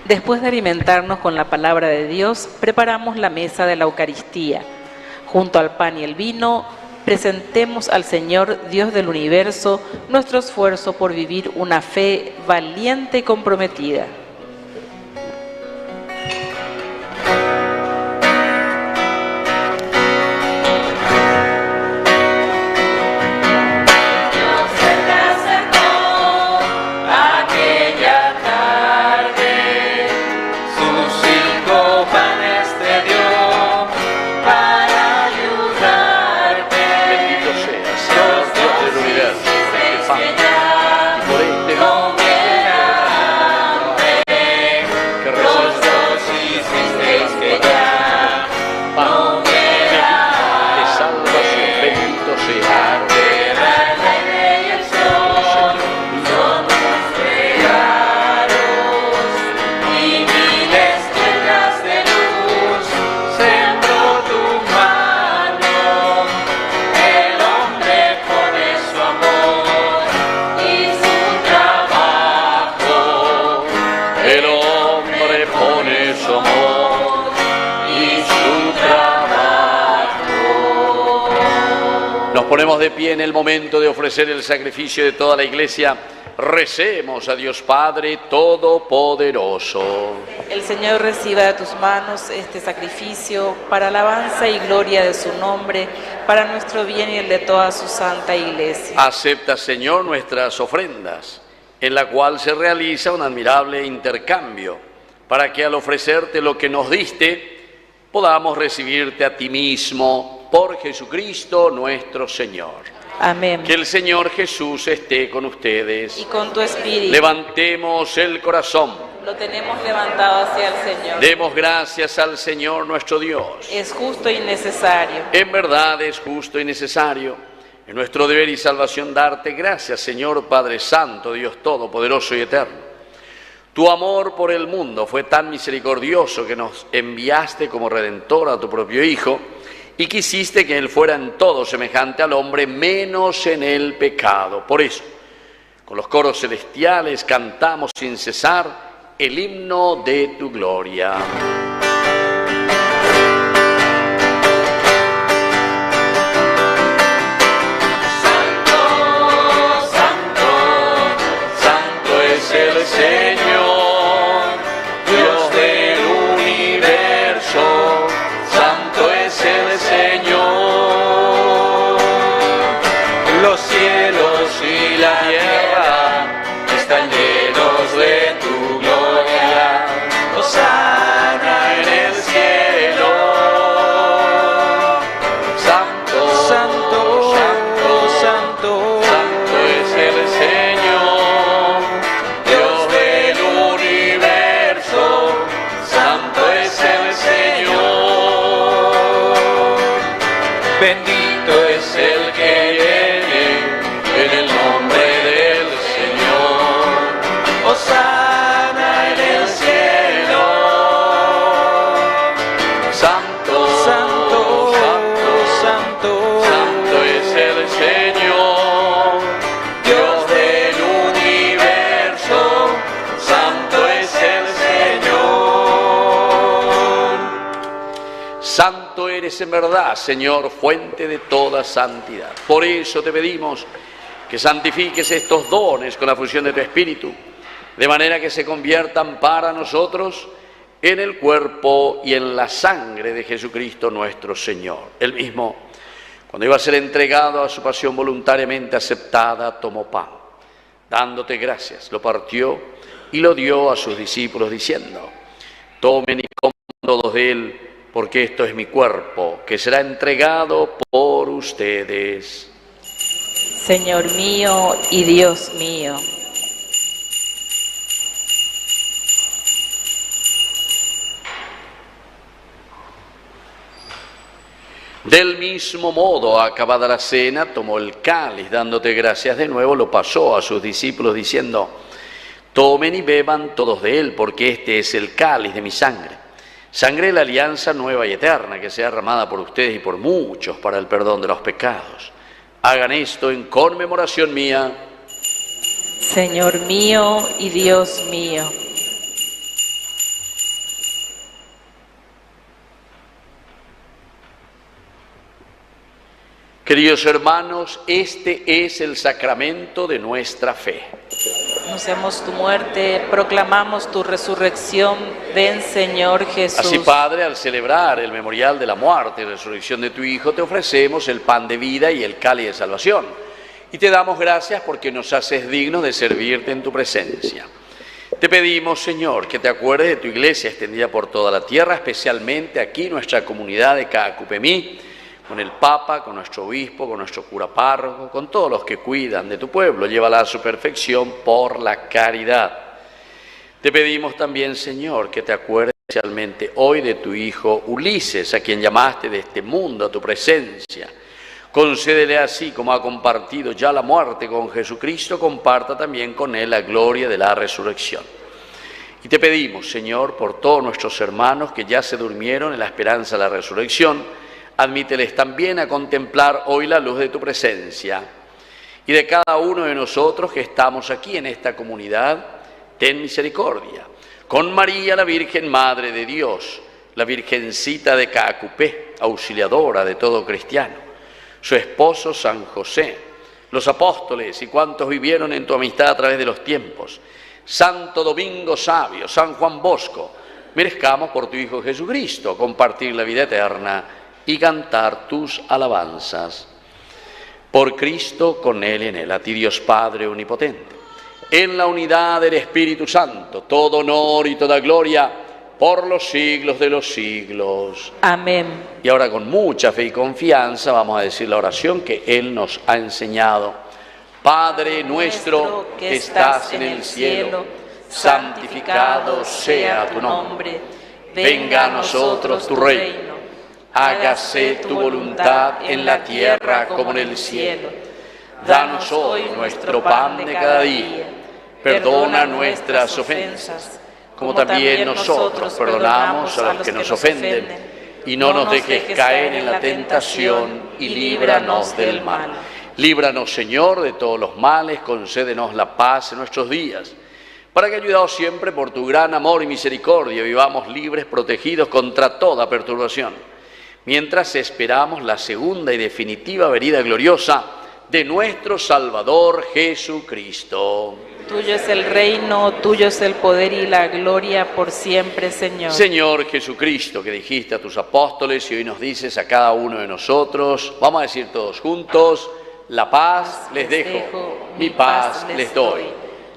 Después de alimentarnos con la palabra de Dios, preparamos la mesa de la Eucaristía. Junto al pan y el vino, presentemos al Señor, Dios del universo, nuestro esfuerzo por vivir una fe valiente y comprometida. Ponemos de pie en el momento de ofrecer el sacrificio de toda la Iglesia. Recemos a Dios Padre Todopoderoso. El Señor reciba de tus manos este sacrificio para alabanza y gloria de su nombre, para nuestro bien y el de toda su santa Iglesia. Acepta, Señor, nuestras ofrendas, en la cual se realiza un admirable intercambio, para que al ofrecerte lo que nos diste, podamos recibirte a ti mismo, por Jesucristo nuestro Señor. Amén. Que el Señor Jesús esté con ustedes. Y con tu espíritu. Levantemos el corazón. Lo tenemos levantado hacia el Señor. Demos gracias al Señor nuestro Dios. Es justo y necesario. En verdad es justo y necesario. Es nuestro deber y salvación darte gracias, Señor Padre Santo, Dios Todopoderoso y Eterno. Tu amor por el mundo fue tan misericordioso que nos enviaste como Redentor a tu propio Hijo, y quisiste que Él fuera en todo semejante al hombre, menos en el pecado. Por eso, con los coros celestiales cantamos sin cesar el himno de tu gloria. Santo, santo, santo es el Señor, Dios del universo. Santo es el Señor. Los cielos y la tierra están llenos de tu Bendito es el que viene en el nombre del Señor. Hosana en el cielo. Santo, santo, santo, santo, santo es el Señor, Dios del universo. Santo es el Señor. Santo eres en verdad, Señor, fuente de toda santidad. Por eso te pedimos que santifiques estos dones con la fusión de tu Espíritu, de manera que se conviertan para nosotros en el cuerpo y en la sangre de Jesucristo nuestro Señor. Él mismo, cuando iba a ser entregado a su pasión voluntariamente aceptada, tomó pan. Dándote gracias, lo partió y lo dio a sus discípulos diciendo: tomen y coman todos de él, porque esto es mi cuerpo, que será entregado por ustedes. Señor mío y Dios mío. Del mismo modo, acabada la cena, tomó el cáliz, dándote gracias de nuevo, lo pasó a sus discípulos diciendo: tomen y beban todos de él, porque este es el cáliz de mi sangre, sangre de la alianza nueva y eterna, que sea derramada por ustedes y por muchos para el perdón de los pecados. Hagan esto en conmemoración mía. Señor mío y Dios mío. Queridos hermanos, este es el sacramento de nuestra fe. Anunciamos tu muerte, proclamamos tu resurrección. Ven, Señor Jesús. Así, Padre, al celebrar el memorial de la muerte y resurrección de tu Hijo, te ofrecemos el pan de vida y el cáliz de salvación. Y te damos gracias porque nos haces dignos de servirte en tu presencia. Te pedimos, Señor, que te acuerdes de tu iglesia extendida por toda la tierra, especialmente aquí nuestra comunidad de Caacupemí, con el Papa, con nuestro obispo, con nuestro cura párroco, con todos los que cuidan de tu pueblo. Llévala a su perfección por la caridad. Te pedimos también, Señor, que te acuerdes especialmente hoy de tu hijo Ulises, a quien llamaste de este mundo a tu presencia. Concédele así como ha compartido ya la muerte con Jesucristo, comparta también con él la gloria de la resurrección. Y te pedimos, Señor, por todos nuestros hermanos que ya se durmieron en la esperanza de la resurrección, admíteles también a contemplar hoy la luz de tu presencia. Y de cada uno de nosotros que estamos aquí en esta comunidad, ten misericordia. Con María, la Virgen Madre de Dios, la Virgencita de Caacupé, auxiliadora de todo cristiano, su esposo San José, los apóstoles y cuantos vivieron en tu amistad a través de los tiempos, Santo Domingo Sabio, San Juan Bosco, merezcamos por tu Hijo Jesucristo compartir la vida eterna y cantar tus alabanzas. Por Cristo, con Él y en Él, a ti Dios Padre Omnipotente, en la unidad del Espíritu Santo, todo honor y toda gloria por los siglos de los siglos. Amén. Y ahora con mucha fe y confianza vamos a decir la oración que Él nos ha enseñado. Padre nuestro que estás en el cielo, santificado sea tu nombre. Venga a nosotros tu reino. Hágase tu voluntad en la tierra como en el cielo. Danos hoy nuestro pan de cada día. Perdona nuestras ofensas, como también nosotros perdonamos a los que nos ofenden. Y no nos dejes caer en la tentación y líbranos del mal. Líbranos, Señor, de todos los males, concédenos la paz en nuestros días, para que, ayudados siempre por tu gran amor y misericordia, vivamos libres, protegidos contra toda perturbación, mientras esperamos la segunda y definitiva venida gloriosa de nuestro Salvador Jesucristo. Tuyo es el reino, tuyo es el poder y la gloria por siempre, Señor. Señor Jesucristo, que dijiste a tus apóstoles y hoy nos dices a cada uno de nosotros, vamos a decir todos juntos: la paz les dejo, mi paz les doy.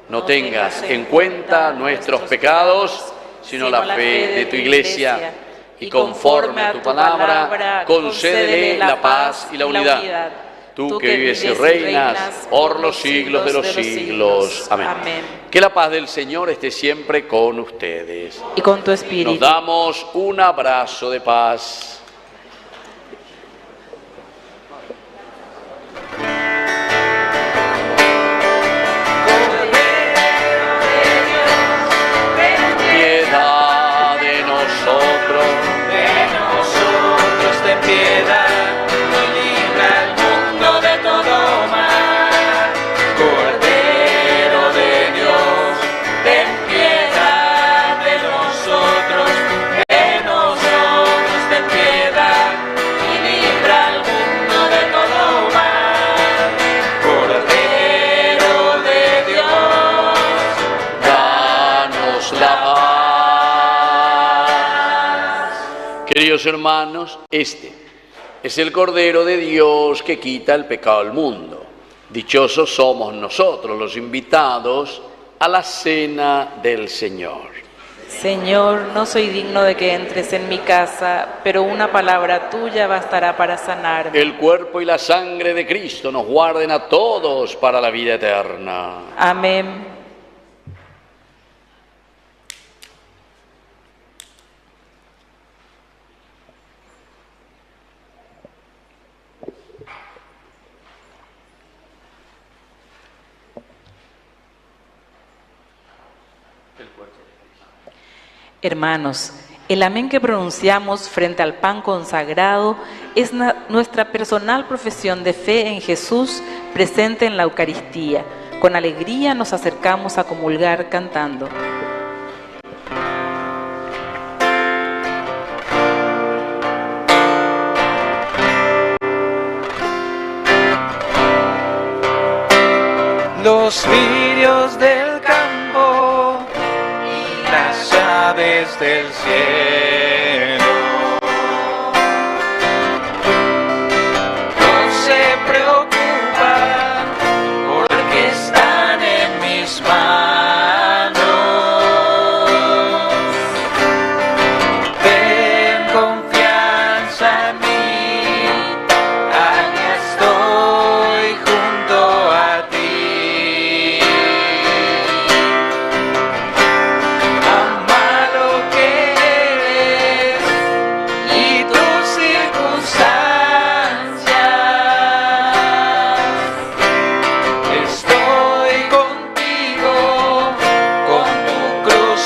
No tengas en cuenta nuestros pecados, sino la fe de tu Iglesia. Y conforme a tu palabra, concédele la paz y la unidad. Tú que vives y reinas por los siglos de los siglos. Amén. Que la paz del Señor esté siempre con ustedes. Y con tu espíritu. Nos damos un abrazo de paz. Queridos hermanos, este es el Cordero de Dios que quita el pecado del mundo. Dichosos somos nosotros, los invitados a la cena del Señor. Señor, no soy digno de que entres en mi casa, pero una palabra tuya bastará para sanarme. El cuerpo y la sangre de Cristo nos guarden a todos para la vida eterna. Amén. Hermanos, el amén que pronunciamos frente al pan consagrado es nuestra personal profesión de fe en Jesús presente en la Eucaristía. Con alegría nos acercamos a comulgar cantando. Los lirios del campo y las aves del cielo no se preocupan porque están en mis manos. Ten confianza en mí, aquí estoy junto a ti.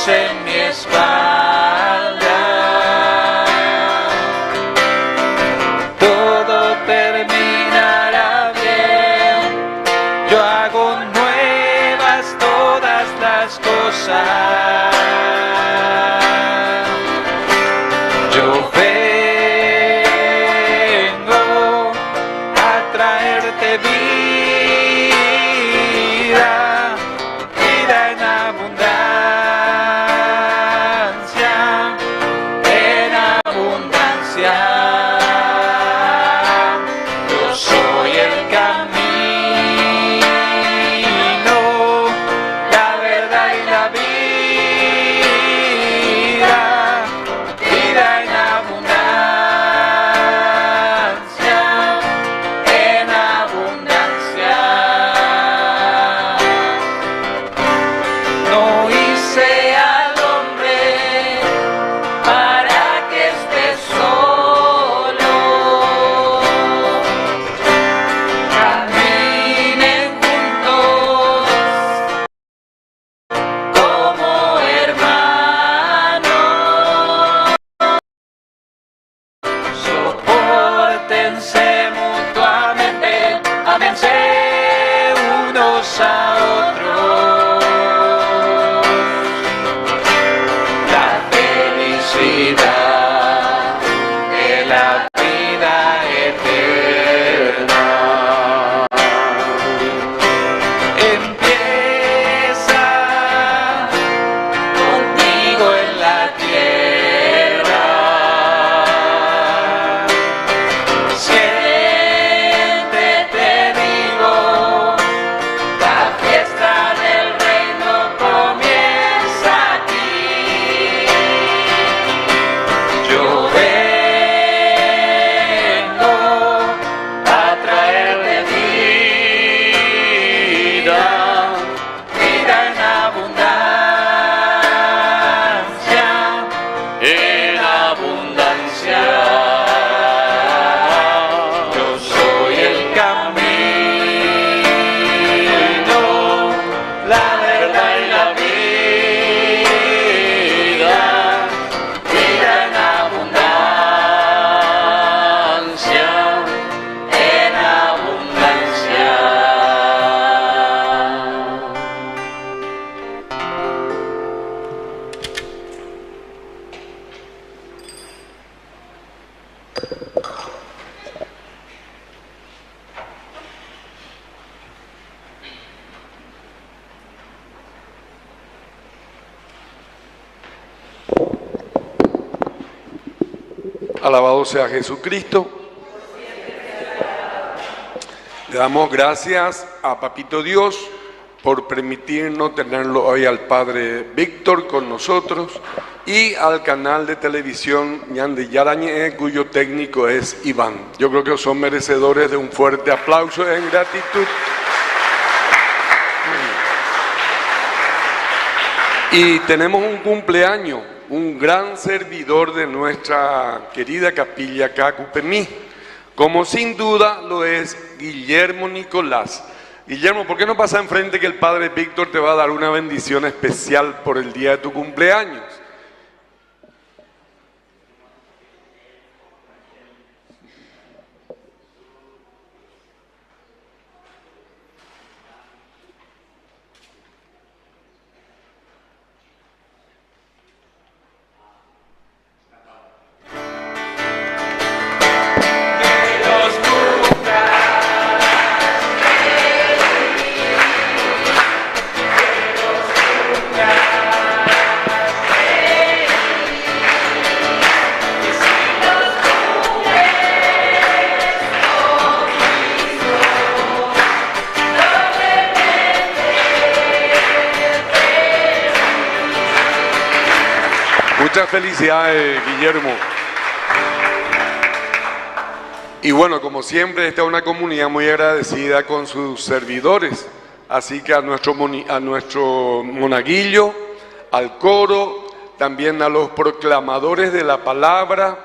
En mi espalda todo terminará bien. Yo hago nuevas todas las cosas. Yo vengo a traerte vida, vida en abundancia. Yo soy el camino, la verdad y la vida, vida en abundancia, en abundancia. No hice al hombre para que esté solo. Caminen juntos como hermanos. Sopórtense mutuamente, ámense unos a otros. La felicidad de la vida eterna empieza contigo en la tierra. Siéntete vivo, la fiesta de Alabado sea Jesucristo. Le damos gracias a Papito Dios por permitirnos tenerlo hoy al Padre Víctor con nosotros y al canal de televisión Ñande Yarañe, cuyo técnico es Iván. Yo creo que son merecedores de un fuerte aplauso en gratitud. Y tenemos un cumpleaños, un gran servidor de nuestra querida capilla Cacupemí, como sin duda lo es Guillermo Nicolás. Guillermo, ¿por qué no pasa enfrente que el Padre Víctor te va a dar una bendición especial por el día de tu cumpleaños? Muchas felicidades, Guillermo. Y bueno, como siempre, esta es una comunidad muy agradecida con sus servidores. Así que a nuestro monaguillo, al coro, también a los proclamadores de la palabra,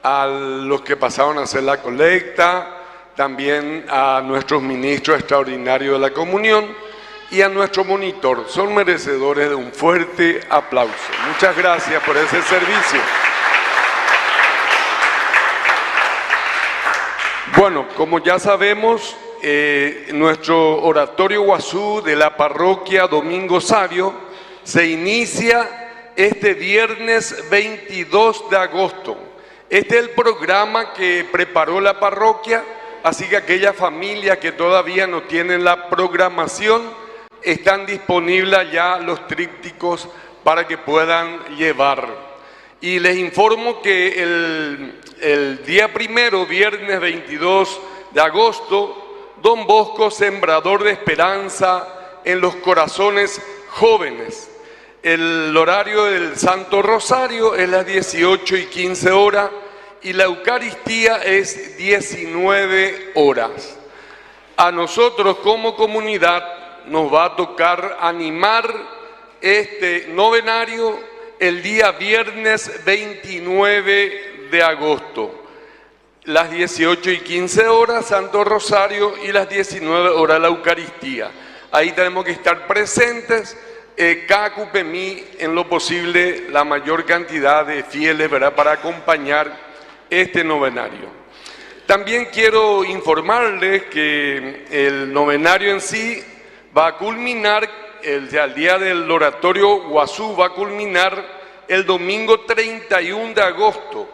a los que pasaron a hacer la colecta, también a nuestros ministros extraordinarios de la comunión y a nuestro monitor. Son merecedores de un fuerte aplauso. Muchas gracias por ese servicio. Bueno, como ya sabemos, nuestro oratorio Guazú de la parroquia Domingo Sabio se inicia este viernes 22 de agosto. Este es el programa que preparó la parroquia, así que aquellas familias que todavía no tienen la programación, están disponibles ya los trípticos para que puedan llevar. Y les informo que el día primero, viernes 22 de agosto, Don Bosco, sembrador de esperanza en los corazones jóvenes. El horario del Santo Rosario es las 18:15 horas y la Eucaristía es 19 horas. A nosotros como comunidad nos va a tocar animar este novenario el día viernes 29 de agosto. Las 18:15 horas Santo Rosario y las 19 horas la Eucaristía. Ahí tenemos que estar presentes, Cacupemí, en lo posible la mayor cantidad de fieles, ¿verdad?, para acompañar este novenario. También quiero informarles que el novenario en sí va a culminar, el día del oratorio Guazú va a culminar el domingo 31 de agosto,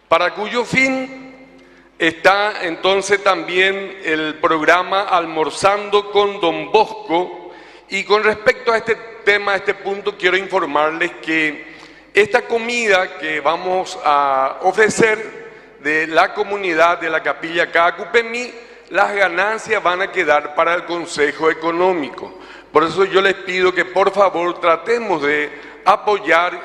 para cuyo fin está entonces también el programa Almorzando con Don Bosco. Y con respecto a este tema, a este punto, quiero informarles que esta comida que vamos a ofrecer de la comunidad de la capilla Cacupemí, las ganancias van a quedar para el Consejo Económico. Por eso yo les pido que por favor tratemos de apoyar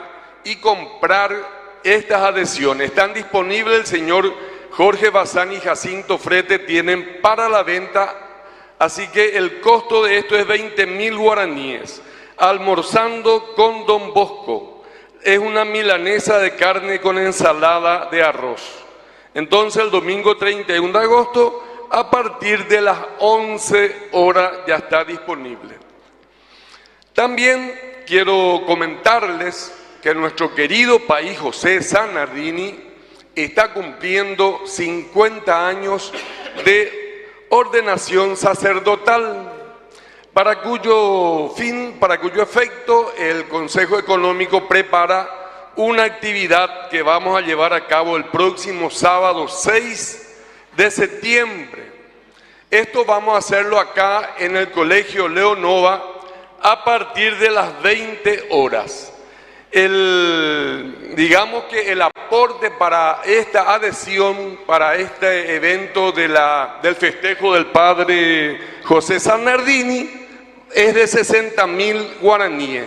y comprar estas adhesiones. Están disponibles, el señor Jorge Bazán y Jacinto Frete tienen para la venta, así que el costo de esto es 20.000 guaraníes. Almorzando con Don Bosco es una milanesa de carne con ensalada de arroz. Entonces el domingo 31 de agosto, a partir de las 11 horas ya está disponible. También quiero comentarles que nuestro querido país José Sanardini está cumpliendo 50 años de ordenación sacerdotal, para cuyo efecto el Consejo Económico prepara una actividad que vamos a llevar a cabo el próximo sábado 6 de septiembre. Esto vamos a hacerlo acá en el Colegio Leonova a partir de las 20 horas. Digamos que el apoyo aporte para esta adhesión, para este evento del festejo del padre José Sanardini, es de 60.000 guaraníes.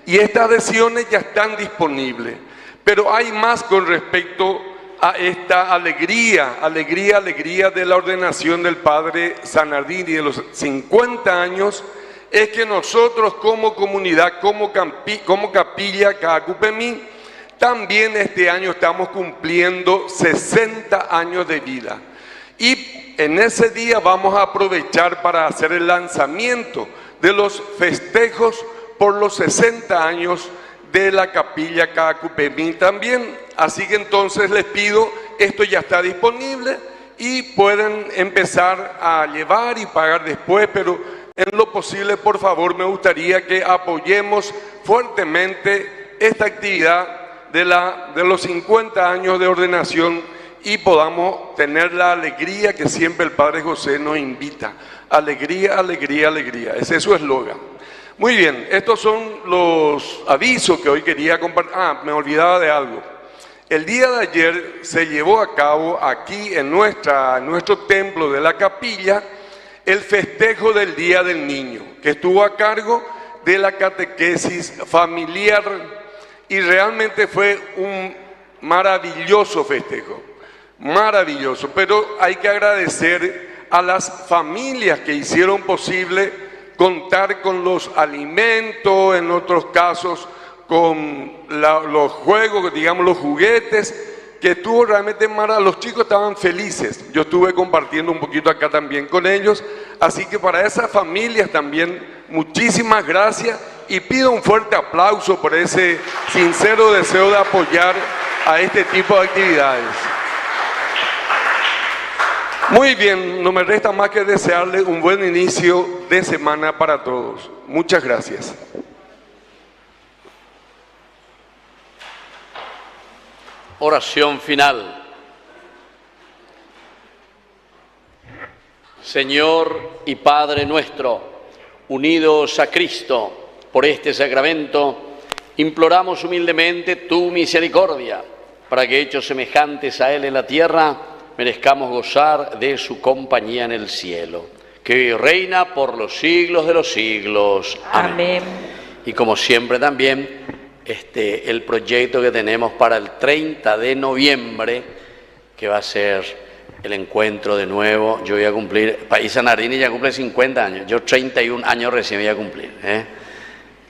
Y estas adhesiones ya están disponibles. Pero hay más con respecto a esta alegría de la ordenación del padre Sanardini de los 50 años, es que nosotros como comunidad, como capilla Caacupemí, también este año estamos cumpliendo 60 años de vida. Y en ese día vamos a aprovechar para hacer el lanzamiento de los festejos por los 60 años de la capilla Caacupemí también. Así que entonces les pido, esto ya está disponible y pueden empezar a llevar y pagar después, pero en lo posible, por favor, me gustaría que apoyemos fuertemente esta actividad de los 50 años de ordenación y podamos tener la alegría que siempre el Padre José nos invita. Alegría, alegría, alegría. Ese es su eslogan. Muy bien, estos son los avisos que hoy quería compartir. Me olvidaba de algo. El día de ayer se llevó a cabo aquí en nuestro templo de la capilla el festejo del Día del Niño, que estuvo a cargo de la catequesis familiar, y realmente fue un maravilloso festejo, maravilloso. Pero hay que agradecer a las familias que hicieron posible contar con los alimentos, en otros casos con los juegos, digamos los juguetes, que estuvo realmente maravilloso. Los chicos estaban felices, yo estuve compartiendo un poquito acá también con ellos, así que para esas familias también muchísimas gracias y pido un fuerte aplauso por ese sincero deseo de apoyar a este tipo de actividades. Muy bien, no me resta más que desearles un buen inicio de semana para todos. Muchas gracias. Oración final. Señor y Padre nuestro, unidos a Cristo por este sacramento, imploramos humildemente tu misericordia, para que hechos semejantes a Él en la tierra, merezcamos gozar de su compañía en el cielo, que hoy reina por los siglos de los siglos. Amén. Y como siempre también, el proyecto que tenemos para el 30 de noviembre, que va a ser el encuentro de nuevo. Yo voy a cumplir, País Sanardini ya cumple 50 años, yo 31 años recién voy a cumplir.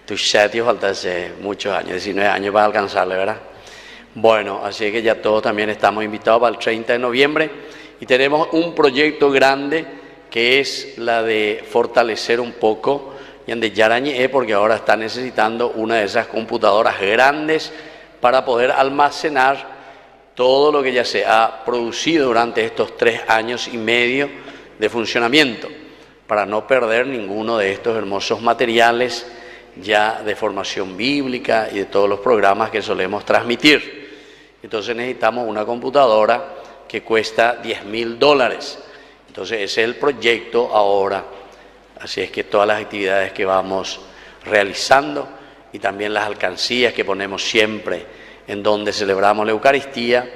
Tus setios faltan muchos años, 19 años para alcanzarle, ¿verdad? Bueno, así que ya todos también estamos invitados para el 30 de noviembre y tenemos un proyecto grande que es la de fortalecer un poco Yande Yarañe, porque ahora está necesitando una de esas computadoras grandes para poder almacenar todo lo que ya se ha producido durante estos 3 años y medio de funcionamiento, para no perder ninguno de estos hermosos materiales ya de formación bíblica y de todos los programas que solemos transmitir. Entonces necesitamos una computadora que cuesta $10.000. Entonces ese es el proyecto ahora. Así es que todas las actividades que vamos realizando y también las alcancías que ponemos siempre en donde celebramos la Eucaristía,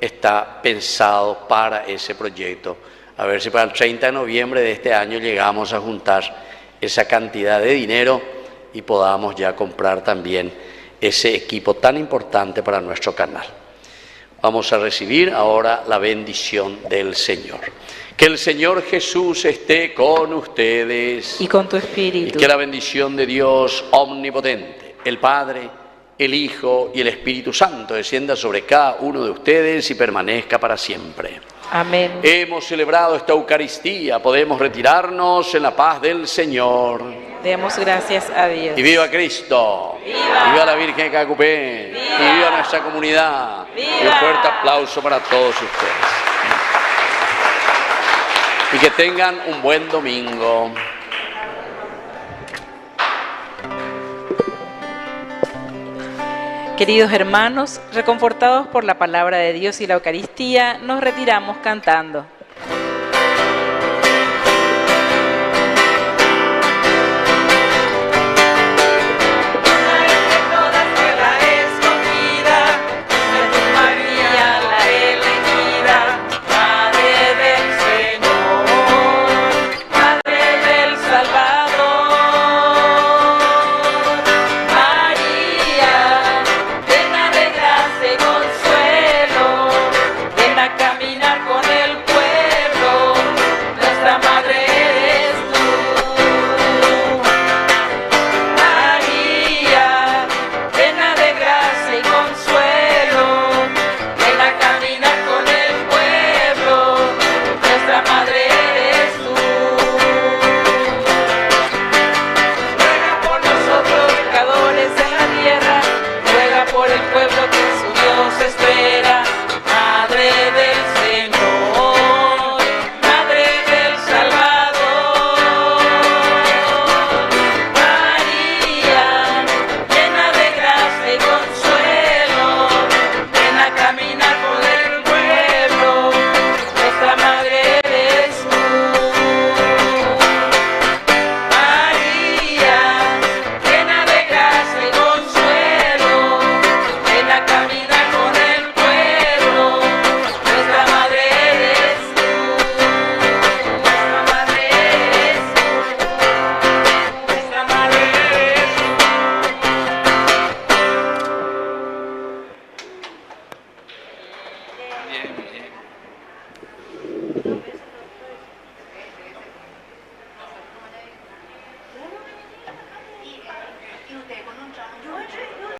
está pensado para ese proyecto. A ver si para el 30 de noviembre de este año llegamos a juntar esa cantidad de dinero y podamos ya comprar también ese equipo tan importante para nuestro canal. Vamos a recibir ahora la bendición del Señor. Que el Señor Jesús esté con ustedes. Y con tu espíritu. Y que la bendición de Dios omnipotente, el Padre, el Hijo y el Espíritu Santo descienda sobre cada uno de ustedes y permanezca para siempre. Amén. Hemos celebrado esta Eucaristía, podemos retirarnos en la paz del Señor. Demos gracias a Dios. Y viva Cristo. ¡Viva! Viva la Virgen de Caacupé. ¡Viva! Y viva nuestra comunidad. ¡Viva! Y un fuerte aplauso para todos ustedes. Y que tengan un buen domingo. Queridos hermanos, reconfortados por la palabra de Dios y la Eucaristía, nos retiramos cantando.